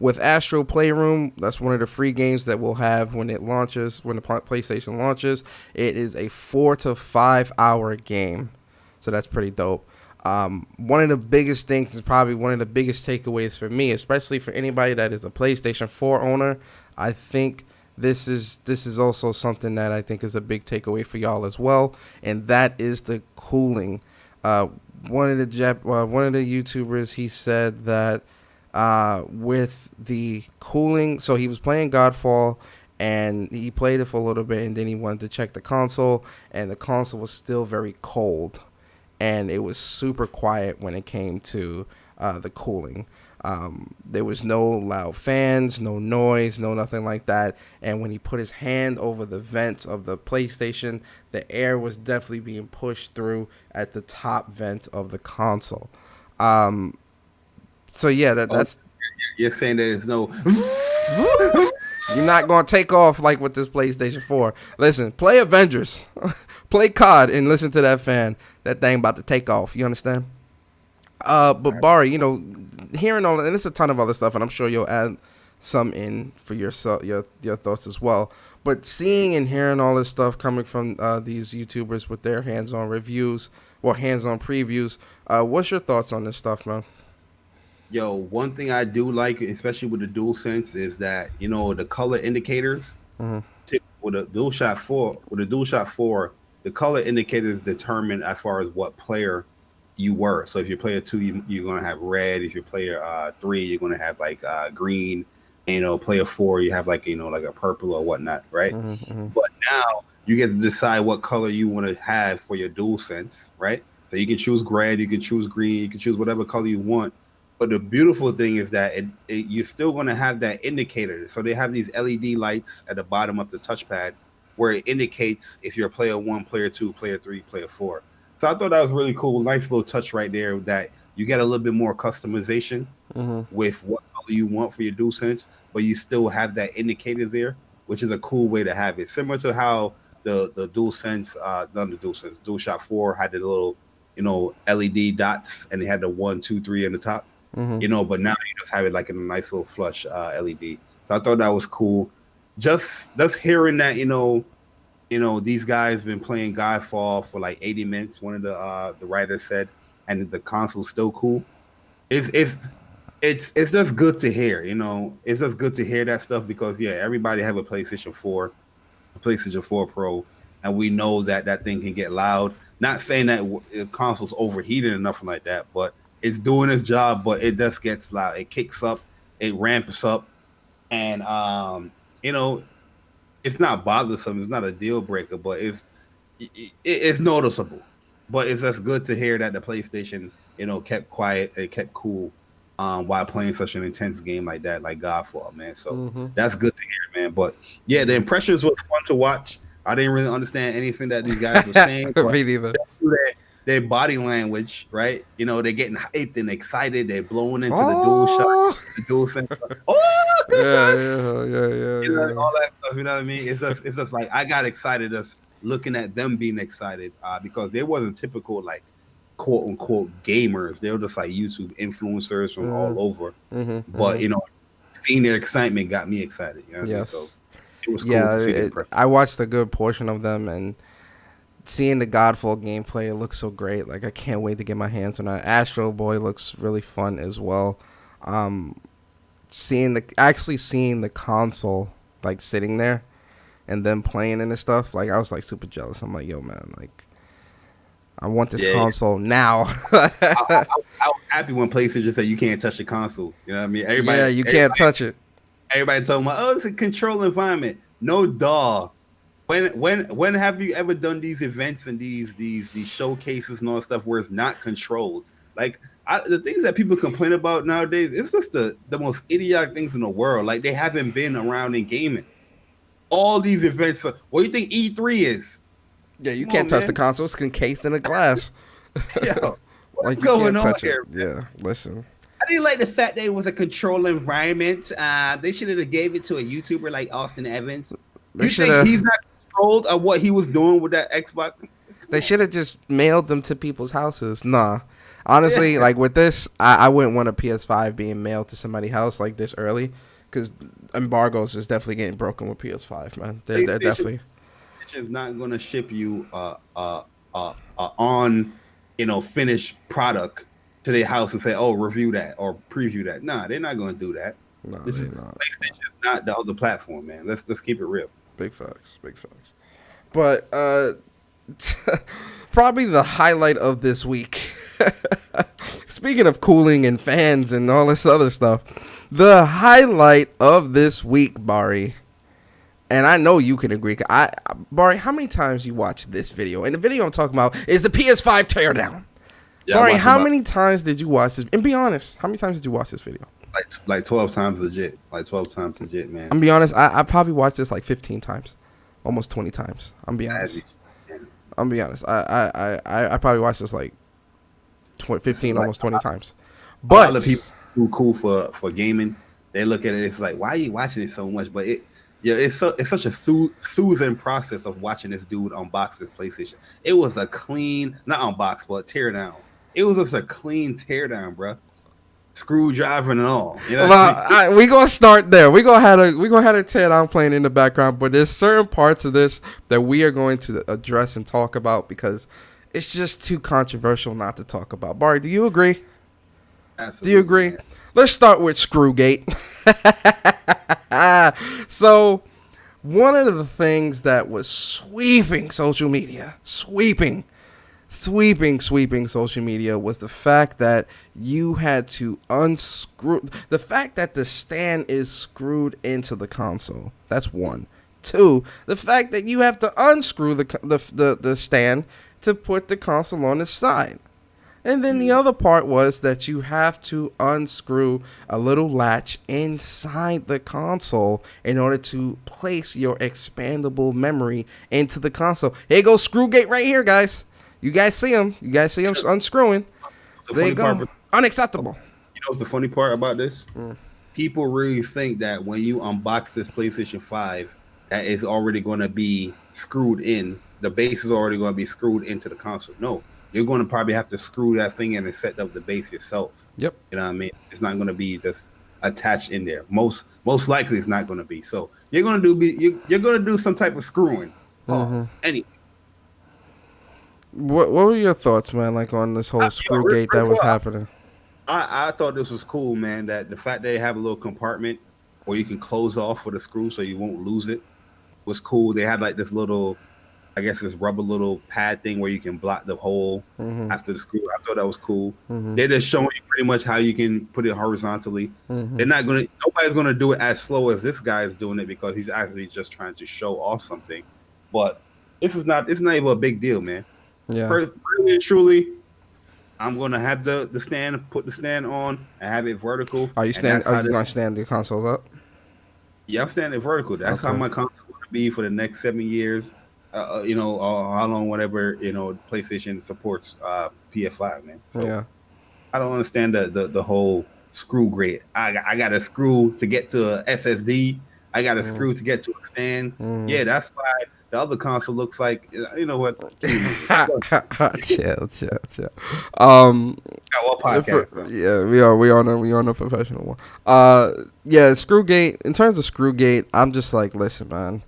With Astro Playroom, that's one of the free games that we'll have when it launches, when the PlayStation launches. It is a 4 to 5 hour game, so that's pretty dope. One of the biggest things is probably one of the biggest takeaways for me, especially for anybody that is a PlayStation 4 owner. I think this is also something that I think is a big takeaway for y'all as well, and that is the cooling. One of the YouTubers, he said that with the cooling, so he was playing Godfall and he played it for a little bit, and then he wanted to check the console, and the console was still very cold, and it was super quiet when it came to the cooling. There was no loud fans, no noise, no nothing like that. And when he put his hand over the vents of the PlayStation, the air was definitely being pushed through at the top vent of the console. So yeah, that's. You're saying that there's no. You're not gonna take off like with this PlayStation 4. Listen, play Avengers, play COD, and listen to that fan. That thing about to take off. You understand? But Bari, hearing all, and there's a ton of other stuff, and I'm sure you'll add some in for yourself, your thoughts as well. But seeing and hearing all this stuff coming from these YouTubers with their hands-on reviews, well, hands-on previews, what's your thoughts on this stuff, man? Yo, one thing I do like, especially with the DualSense, is that the color indicators. Mm-hmm. With a DualShock 4, the color indicators determine as far as what player you were. So if you're player 2, you're gonna have red. If you're player 3, you're gonna have like green. And, player 4, you have like like a purple or whatnot, right? Mm-hmm. But now you get to decide what color you want to have for your DualSense, right? So you can choose red, you can choose green, you can choose whatever color you want. But the beautiful thing is that you're still going to have that indicator. So they have these LED lights at the bottom of the touchpad where it indicates if you're player 1, player 2, player 3, player 4. So I thought that was really cool. Nice little touch right there that you get a little bit more customization with what color you want for your DualSense, but you still have that indicator there, which is a cool way to have it. Similar to how the DualSense, not the DualSense, DualShock 4 had the little, LED dots and they had the 1, 2, 3 in the top. But now you just have it like in a nice little flush LED. So I thought that was cool. Just hearing that, these guys been playing Godfall for like 80 minutes. One of the writers said, and the console's still cool. It's just good to hear. It's just good to hear that stuff because everybody have a PlayStation 4, a PlayStation 4 Pro, and we know that thing can get loud. Not saying that the console's overheated or nothing like that, but it's doing its job, but it just gets loud. It kicks up, it ramps up, and it's not bothersome. It's not a deal breaker, but it's noticeable. But it's just good to hear that the PlayStation, kept quiet and kept cool while playing such an intense game like that, like Godfall, man. So that's good to hear, man. But yeah, the impressions were fun to watch. I didn't really understand anything that these guys were saying. Me neither. Their body language, right? They're getting hyped and excited. They're blowing into the DualShock, the DualSense. Oh, yeah. All that stuff. You know what I mean? It's just like I got excited just looking at them being excited because they wasn't typical like quote unquote gamers. They were just like YouTube influencers from all over. But seeing their excitement got me excited. You know what I mean? So it was cool to see I watched a good portion of them and seeing the Godfall gameplay, it looks so great. Like I can't wait to get my hands on that. Astro Boy looks really fun as well. Seeing the console like sitting there and them playing and stuff, like I was like super jealous. I'm like, yo man, like I want this console now. I was happy when PlayStation said you can't touch the console. You know what I mean? Everybody can't touch it. Everybody told me, oh, it's a control environment. No, dog. When have you ever done these events and these showcases and all that stuff where it's not controlled? Like the things that people complain about nowadays, it's just the most idiotic things in the world. Like they haven't been around in gaming. All these events. What do you think E3 is? Yeah, you can't touch the console. It's encased in a glass. Yo, what's going on here? Yeah, listen. I didn't like the fact that it was a controlled environment. They should have gave it to a YouTuber like Austin Evans. You think he's not controlled of what he was doing with that Xbox? They should have just mailed them to people's houses. Nah. Honestly, like with this, I wouldn't want a PS5 being mailed to somebody's house like this early because embargoes is definitely getting broken with PS5, man. They're definitely. Is not going to ship you on finished product to their house and say, oh, review that or preview that. Nah, they're not going to do that. No, PlayStation is not the other platform, man. Let's keep it real. Big facts. But probably the highlight of this week. Speaking of cooling and fans and all this other stuff, the highlight of this week, Bari. And I know you can agree. Bari, how many times you watched this video? And the video I'm talking about is the PS5 Teardown. Yeah, Bari, how many times did you watch this? And be honest, how many times did you watch this video? Like 12 times legit. Like 12 times legit, man. I'm be honest, I probably watched this like 15 times. Almost 20 times. I'm be honest. I probably watched this like 15, almost 20 times. But a lot of people who cool for gaming, they look at it, it's like, why are you watching it so much? But it's such a soothing process of watching this dude unbox his PlayStation. It was a clean, not unbox, but teardown. It was just a clean teardown, bro. screwdriver and all. You know Well, we gonna start there. We gonna have a Teardown playing in the background, but there's certain parts of this that we are going to address and talk about because it's just too controversial not to talk about. Bari, do you agree? Absolutely, Do you agree? man. Let's start with Screwgate. So, one of the things that was sweeping social media, sweeping social media was the fact that you had to unscrew the fact that the stand is screwed into the console. That's one. Two, the fact that you have to unscrew the stand to put the console on its side. And then the other part was that you have to unscrew a little latch inside the console in order to place your expandable memory into the console. Here goes Screwgate right here, guys. You guys see him. You guys see him unscrewing. There you go. Unacceptable. You know what's the funny part about this? People really think that when you unbox this PlayStation 5, that is already going to be screwed in. The base is already going to be screwed into the console. No. You're going to probably have to screw that thing in and set up the base yourself. Yep. You know what I mean? It's not going to be just attached in there. Most likely, it's not going to be. So you're going to do some type of screwing. Anyway. What were your thoughts, man? Like on this whole Screwgate that was happening? I thought this was cool, man. That the fact they have a little compartment where you can close off for the screw so you won't lose it was cool. They had like this little, I guess this rubber little pad thing where you can block the hole after the screw. I thought that was cool. They're just showing you pretty much how you can put it horizontally. Nobody's gonna do it as slow as this guy is doing it because he's actually just trying to show off something. But it's not even a big deal, man. Yeah. Really and truly, I'm gonna have the stand, put the stand on and have it vertical. Are you gonna stand the console up? Yeah, I'm standing vertical. That's how my console gonna be for the next 7 years. How long, whatever, PlayStation supports PS5, man. So yeah. I don't understand the whole screw grade. I got a screw to get to a SSD. I got a screw to get to a stand. Yeah, that's why the other console looks like, you know what? Chill. Podcast, yeah, we on a professional one. Yeah, Screwgate. In terms of Screwgate, I'm just like, listen, man.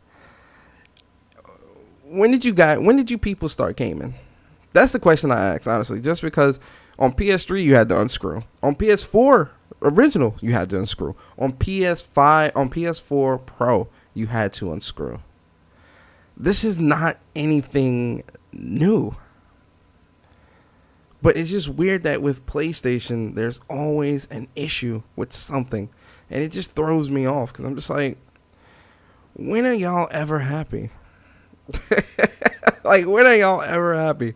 When did you people start gaming? That's the question I ask, honestly. Just because on PS3 you had to unscrew. On PS4 original you had to unscrew. On PS4 Pro you had to unscrew. This is not anything new. But it's just weird that with PlayStation there's always an issue with something. And it just throws me off because I'm just like, when are y'all ever happy? Like, when are y'all ever happy?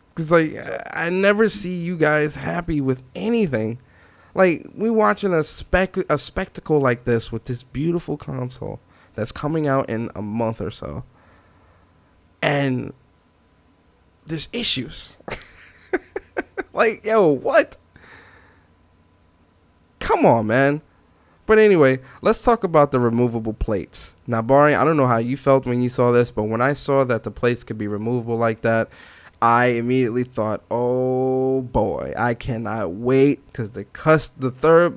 Because, like, I never see you guys happy with anything. Like, we watching a spectacle like this with this beautiful console that's coming out in a month or so. And there's issues. Like, yo, what? Come on, man. But anyway, let's talk about the removable plates. Now, Bari, I don't know how you felt when you saw this, but when I saw that the plates could be removable like that, I immediately thought, oh boy, I cannot wait, because the third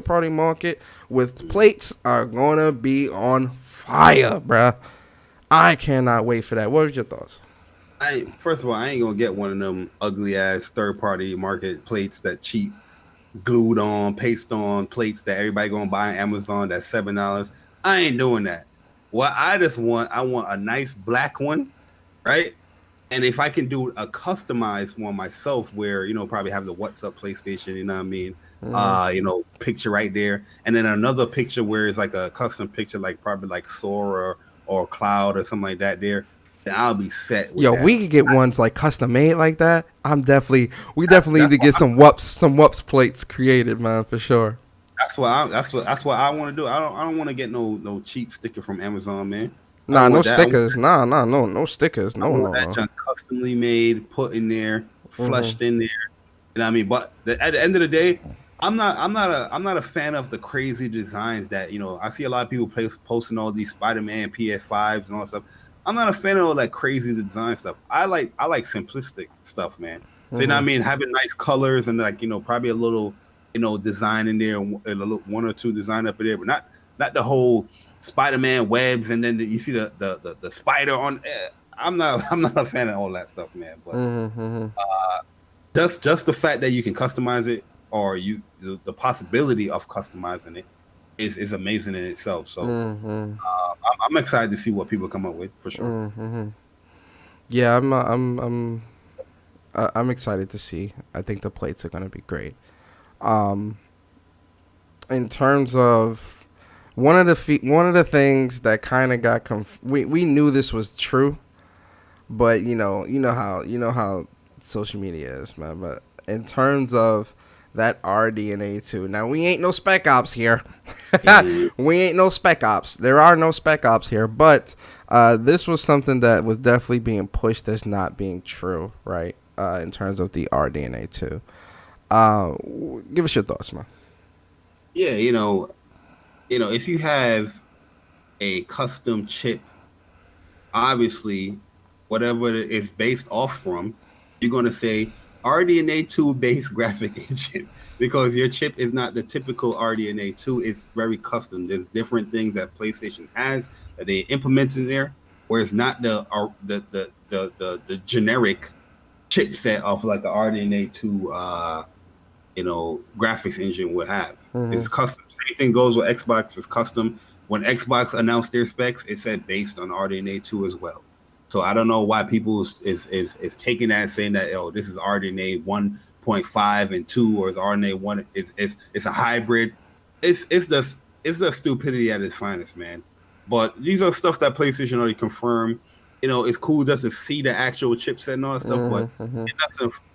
party market with plates are gonna be on fire, bruh. I cannot wait for that. What was your thoughts? First of all, I ain't gonna get one of them ugly ass third party market plates that cheap glued on, paste on plates that everybody gonna buy on Amazon that's $7. I ain't doing that. What I want a nice black one, right? And if I can do a customized one myself, where probably have the "What's Up" PlayStation, you know what I mean? Picture right there, and then another picture where it's like a custom picture, like probably like Sora or Cloud or something like that. There, then I'll be set. With that. We could get ones like custom made like that. We definitely need to get some WUPS plates created, man, for sure. That's what I want to do. I don't want to get no cheap sticker from Amazon, man. Nah, no stickers. No stickers. No. That junk customly made, put in there, flushed in there. You know what I mean? But at the end of the day, I'm not a fan of the crazy designs that I see a lot of people posting all these Spider-Man PS5s and all that stuff. I'm not a fan of all that crazy design stuff. I like simplistic stuff, man. So you know what I mean, having nice colors and like probably a little design in there, a little one or two design up in there, but not the whole Spider-Man webs and then you see the spider on. I'm not a fan of all that stuff, man. But just the fact that you can customize it or the possibility of customizing it is amazing in itself. So I'm excited to see what people come up with for sure. Yeah, I'm excited to see. I think the plates are gonna be great. In terms of one of the things that kind of got we knew this was true, but you know how social media is, man. But in terms of that RDNA 2, now we ain't no Spec Ops here. We ain't no Spec Ops. There are no Spec Ops here, but this was something that was definitely being pushed as not being true, right? In terms of the RDNA 2. Give us your thoughts, man. Yeah, if you have a custom chip, obviously, whatever it is based off from, you're going to say RDNA 2 based graphic engine because your chip is not the typical RDNA 2. It's very custom. There's different things that PlayStation has that they implement in there, where it's not the generic chipset of like the RDNA 2 graphics engine would have. It's custom. Same thing goes with Xbox. It's custom. When Xbox announced their specs, it said based on RDNA 2 as well. So I don't know why people is taking that, saying that this is RDNA 1.5 and 2 or is RDNA 1. It's a hybrid. It's the stupidity at its finest, man. But these are stuff that PlayStation already confirmed. It's cool just to see the actual chipset and all that stuff. But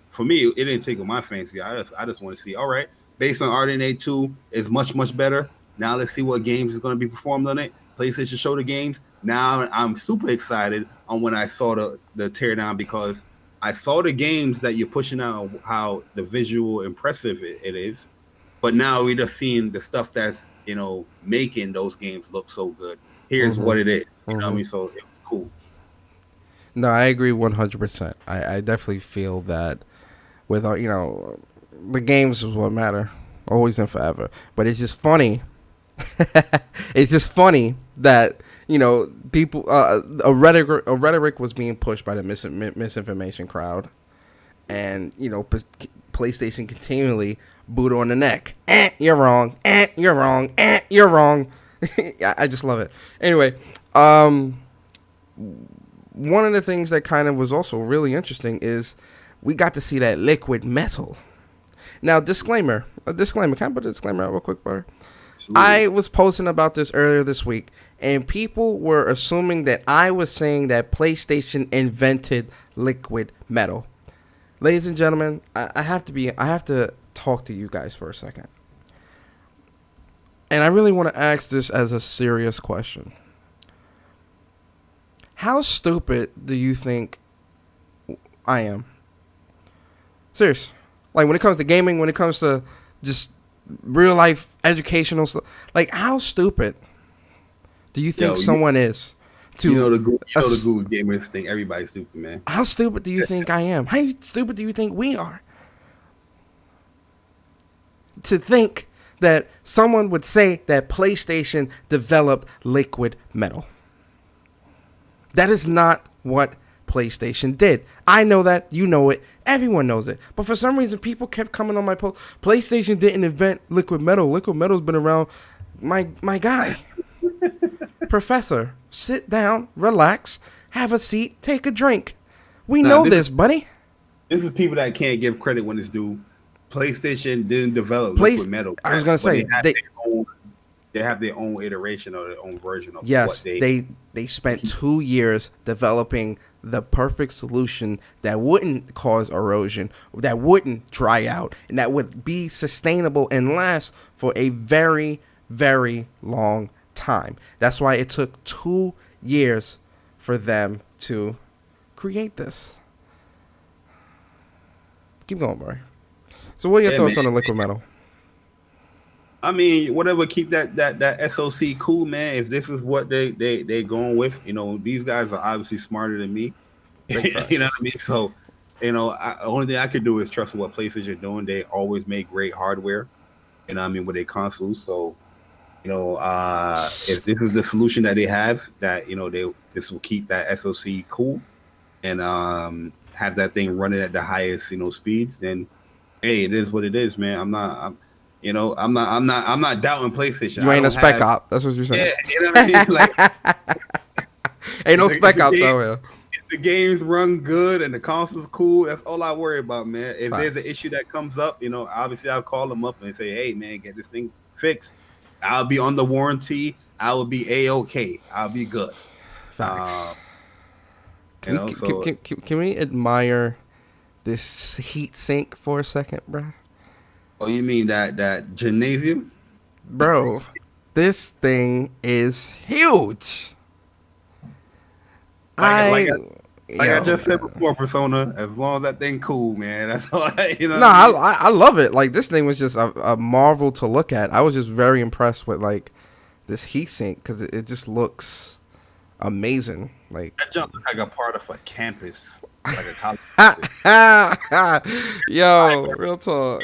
for me, it didn't tickle my fancy. I just want to see. All right, based on RDNA 2 is much better. Now let's see what games is going to be performed on it. PlayStation show the games. Now I'm super excited on when I saw the teardown because I saw the games that you're pushing out, how the visual impressive it is. But now we're just seeing the stuff that's making those games look so good. Here's what it is. You know what I mean? So it was cool. No, I agree 100%. I definitely feel that with the games is what matter, always and forever. But it's just funny. It's just funny that people a rhetoric was being pushed by the misinformation crowd, and PlayStation continually boot on the neck. You're wrong. You're wrong. You're wrong. I just love it. Anyway, one of the things that kind of was also really interesting is we got to see that liquid metal. Now, disclaimer. Can I put a disclaimer out real quick, bro? I was posting about this earlier this week, and people were assuming that I was saying that PlayStation invented liquid metal. Ladies and gentlemen, I have to talk to you guys for a second. And I really want to ask this as a serious question. How stupid do you think I am? Serious. Like when it comes to gaming, when it comes to just real life educational stuff, like how stupid do you think someone is to the Google gamers think everybody's stupid, man. How stupid do you think I am? How stupid do you think we are to think that someone would say that PlayStation developed liquid metal? That is not what PlayStation did. I know that. You know it. Everyone knows it. But for some reason, people kept coming on my post. PlayStation didn't invent liquid metal. Liquid metal's been around. My guy. Professor, sit down, relax, have a seat, take a drink. We know this, buddy. This is people that can't give credit when it's due. PlayStation didn't develop liquid metal. I was going to say, they have their own iteration or their own version of what they spent 2 years developing the perfect solution that wouldn't cause erosion, that wouldn't dry out, and that would be sustainable and last for a very, very long time. That's why it took 2 years for them to create this. Keep going, Barry. So what are your thoughts on the liquid metal? I mean, whatever, keep that SoC cool, man. If this is what they going with, these guys are obviously smarter than me. You know what I mean? So only thing I could do is trust what PlayStation doing. They always make great hardware, with their consoles. So, if this is the solution that they have, that this will keep that SoC cool and have that thing running at the highest speeds, then hey, it is what it is, man. I'm not doubting PlayStation. You I ain't a don't spec have, op. That's what you're saying. yeah, you know what I mean. Like, Ain't no if the- spec if the ops game- out here. if the games run good and the console's cool, that's all I worry about, man. If there's an Facts. issue that comes up, obviously I'll call them up and say, hey, man, get this thing fixed. I'll be on the warranty. I will be A-OK. I'll be good. Facts. So Can we admire this heat sink for a second, bro? oh, you mean that gymnasium? Bro, this thing is huge. I Yo, just said before, Persona, as long as that thing cool, man, that's all I, no, what I mean? I love it. Like, this thing was just a marvel to look at. I was just very impressed with like this heat sink because it just looks amazing. Like, That jump looks like a part of a campus, like a college campus. yo, real talk.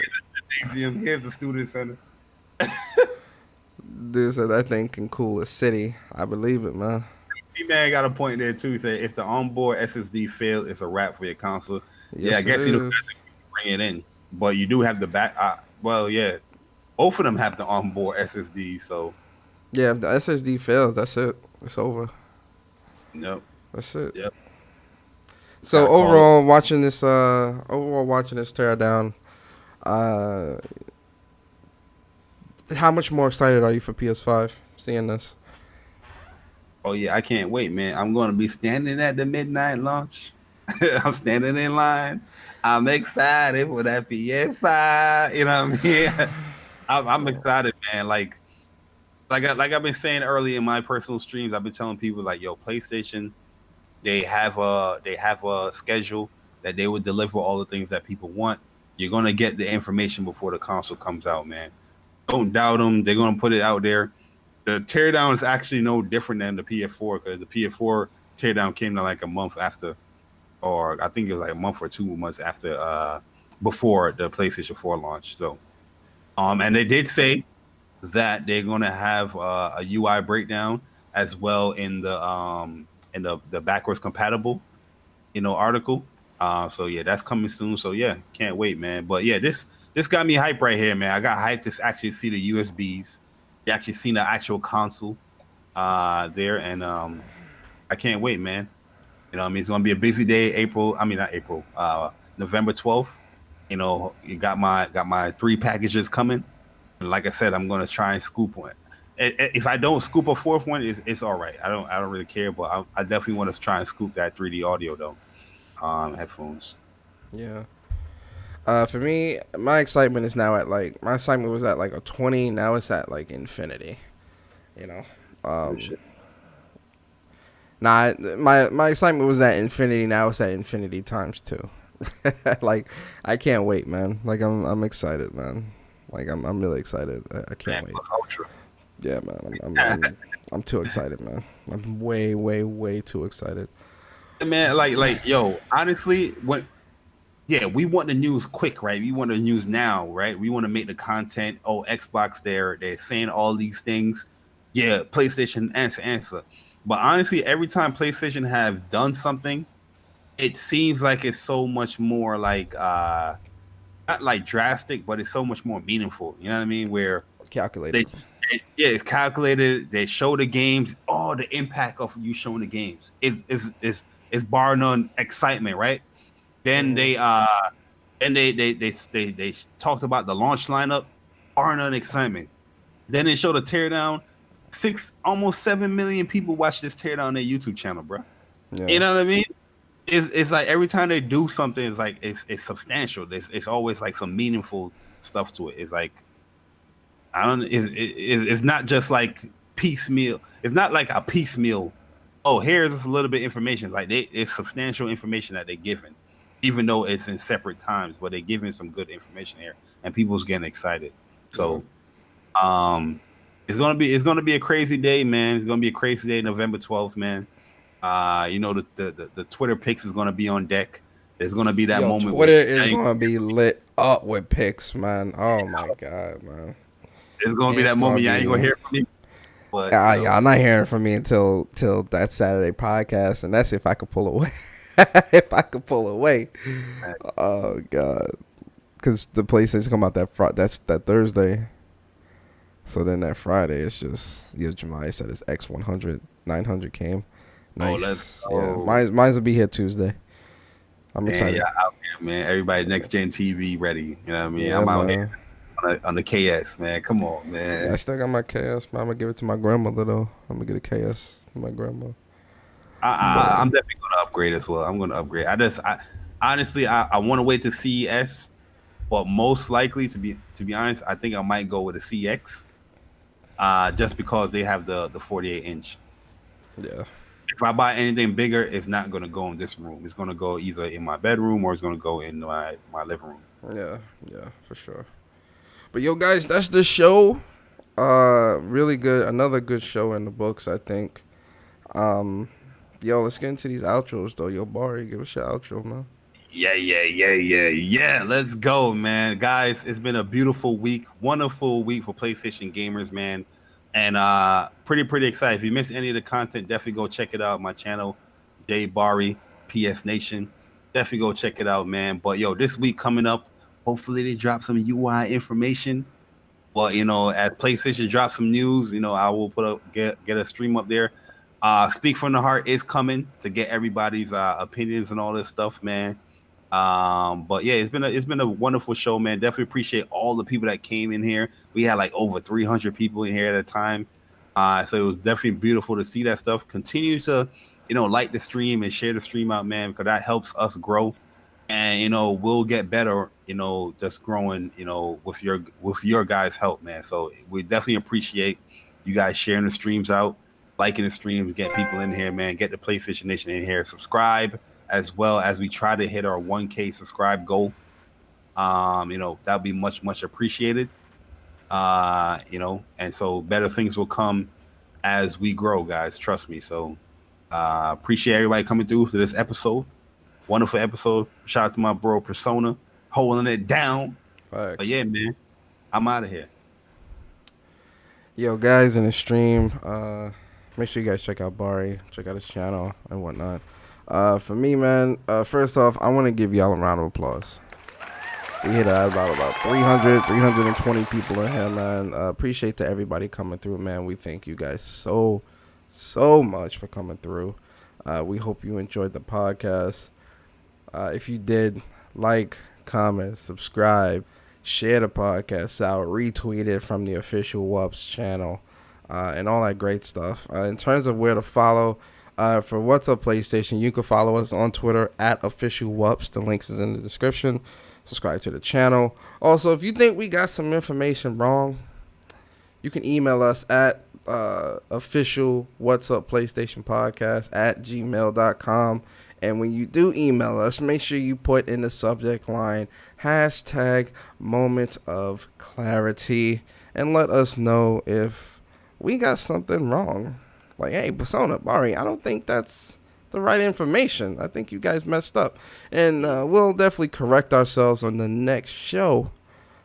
Gymnasium. Here's the student center. Dude said that thing can cool a city. I believe it, man. T-Man got a point there too. He said if the onboard SSD fails, it's a wrap for your console. Yes, yeah, I guess it you don't is. bring it in, but you do have the back. Well, yeah, both of them have the onboard SSD. So, Yeah, if the SSD fails, that's it. It's over. nope. That's it. Yep. So Gotta call overall, watching this teardown, how much more excited are you for PS5 seeing this? Oh yeah, I can't wait, man. I'm going to be standing at the midnight launch. I'm standing in line. I'm excited for that PS5. You know what I mean? I'm excited, man. Like I've been saying earlier in my personal streams, I've been telling people like, yo, PlayStation, they have a schedule that they would deliver all the things that people want. You're gonna get the information before the console comes out, man. Don't doubt them. They're gonna put it out there. The teardown is actually no different than the PS4 because the PS4 teardown came to like a month after, or I think it was like a month or 2 months after, before the PlayStation 4 launch. So, and they did say that they're gonna have a UI breakdown as well in the backwards compatible, article. So yeah, that's coming soon. So yeah, can't wait, man. But yeah, this got me hyped right here, man. I got hyped to actually see the USBs. You actually seen the actual console there, and I can't wait, man. It's gonna be a busy day. November 12th. You got my 3 packages coming. And like I said, I'm gonna try and scoop one. If I don't scoop a 4th one, it's all right. I don't really care, but I definitely want to try and scoop that 3D audio though. Headphones. Yeah. For me, my excitement is now at like my excitement was at like a 20. Now it's at like infinity. My excitement was at infinity. Now it's at infinity times 2. Like, I can't wait, man. Like, I'm excited, man. Like, I'm really excited. I can't wait. Ultra. Yeah, man. I'm too excited, man. I'm way too excited. Man, yo, honestly, we want the news quick, right? We want the news now, right? We want to make the content. Oh, Xbox, they're saying all these things. Yeah, PlayStation answer. But honestly, every time PlayStation have done something, it seems like it's so much more like not like drastic, but it's so much more meaningful. You know what I mean? Where Calculated. it's calculated. They show the games. Oh, the impact of you showing the games is bar none excitement, right? Then they talked about the launch lineup, bar none excitement. Then they showed a teardown. Almost 7 million people watch this teardown on their YouTube channel, bro. Yeah. You know what I mean? It's like every time they do something, it's like it's substantial. It's always like some meaningful stuff to it. It's like it's not just like piecemeal. It's not like a piecemeal. Oh, here's just a little bit of information. Like it's substantial information that they're giving, even though it's in separate times. But they're giving some good information here, and people's getting excited. So, it's gonna be a crazy day, man. It's gonna be a crazy day, November 12th, man. The Twitter pics is gonna be on deck. It's gonna be that moment. Twitter is gonna be lit up with pics, man. Oh my god, man. It's gonna be that moment. Y'all ain't gonna hear from me. But y'all not hearing from me until that Saturday podcast, and that's if I could pull away. If I could pull away. Oh god, because the PlayStation come out that's that Thursday. So then that Friday, it's just Jamai said his X100 900 came. Nice. Oh, let's go. Yeah, mine's will be here Tuesday. I'm excited. Yeah, out here, man. Everybody next gen TV ready. You know what I mean? Yeah, I'm out here on the KS, man. Come on, man. Yeah, I still got my KS, man. I'm gonna give it to my grandmother though. I'm gonna get a KS to my grandma. I'm definitely gonna upgrade as well. I'm gonna upgrade. I honestly want to wait to CES, but most likely to be honest, I think I might go with a CX. Just because they have the 48-inch. Yeah. If I buy anything bigger, it's not gonna go in this room. It's gonna go either in my bedroom or it's gonna go in my living room. Yeah, for sure. But yo, guys, that's the show. Really good. Another good show in the books, I think. Yo, let's get into these outros though. Yo, Bari, give us your outro, man. Yeah. Let's go, man. Guys, it's been a beautiful week, wonderful week for PlayStation gamers, man. And pretty excited. If you missed any of the content, definitely go check it out. My channel, Jay Bari, PS Nation. Definitely go check it out, man. But yo, this week coming up, hopefully they drop some UI information. Well, as PlayStation drops some news, I will get a stream up there. Speak from the Heart is coming to get everybody's opinions and all this stuff, man. But yeah, it's been a wonderful show, man. Definitely appreciate all the people that came in here. We had like over 300 people in here at a time. So it was definitely beautiful to see that stuff. Continue to, like the stream and share the stream out, man, because that helps us grow. And we'll get better, just growing, with your guys' help, man. So we definitely appreciate you guys sharing the streams out, liking the streams, get people in here, man. Get the PlayStation Nation in here. Subscribe as well as we try to hit our 1K subscribe goal. That'd be much appreciated. And so better things will come as we grow, guys. Trust me. So appreciate everybody coming through for this episode. Wonderful episode. Shout out to my bro Persona holding it down. Thanks. But yeah, man, I'm out of here. Yo, guys, in the stream, make sure you guys check out Bari, check out his channel and whatnot. For me, man, first off, I want to give y'all a round of applause. We hit about 320 people in here, man. Appreciate to everybody coming through, man. We thank you guys so much for coming through. We hope you enjoyed the podcast. If you did, like, comment, subscribe, share the podcast out, retweet it from the official WUPS channel, and all that great stuff. In terms of where to follow, for What's Up PlayStation, you can follow us on Twitter at official WUPS. The links is in the description. Subscribe to the channel. Also, if you think we got some information wrong, you can email us at official What's Up PlayStation Podcast at gmail.com. And when you do email us, make sure you put in the subject line hashtag moment of clarity and let us know if we got something wrong. Like, hey, Persona, Bari, I don't think that's the right information. I think you guys messed up. And we'll definitely correct ourselves on the next show.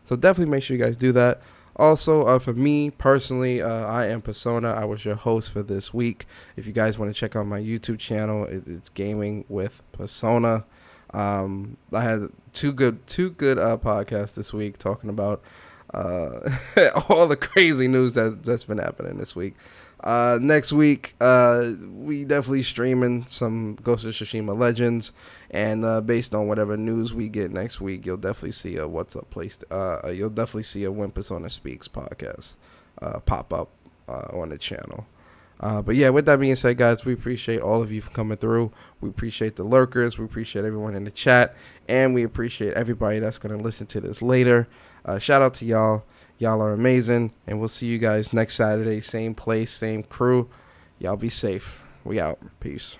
So definitely make sure you guys do that. Also, for me personally, I am Persona. I was your host for this week. If you guys want to check out my YouTube channel, it's Gaming with Persona. I had two good podcasts this week talking about all the crazy news that's been happening this week. Next week, we definitely streaming some Ghost of Tsushima Legends, and based on whatever news we get next week, you'll definitely see a What's Up Place. You'll definitely see a When Persona Speaks podcast pop up on the channel. But yeah, with that being said, guys, we appreciate all of you for coming through. We appreciate the lurkers. We appreciate everyone in the chat, and we appreciate everybody that's going to listen to this later. Shout out to y'all. Y'all are amazing, and we'll see you guys next Saturday. Same place, same crew. Y'all be safe. We out. Peace.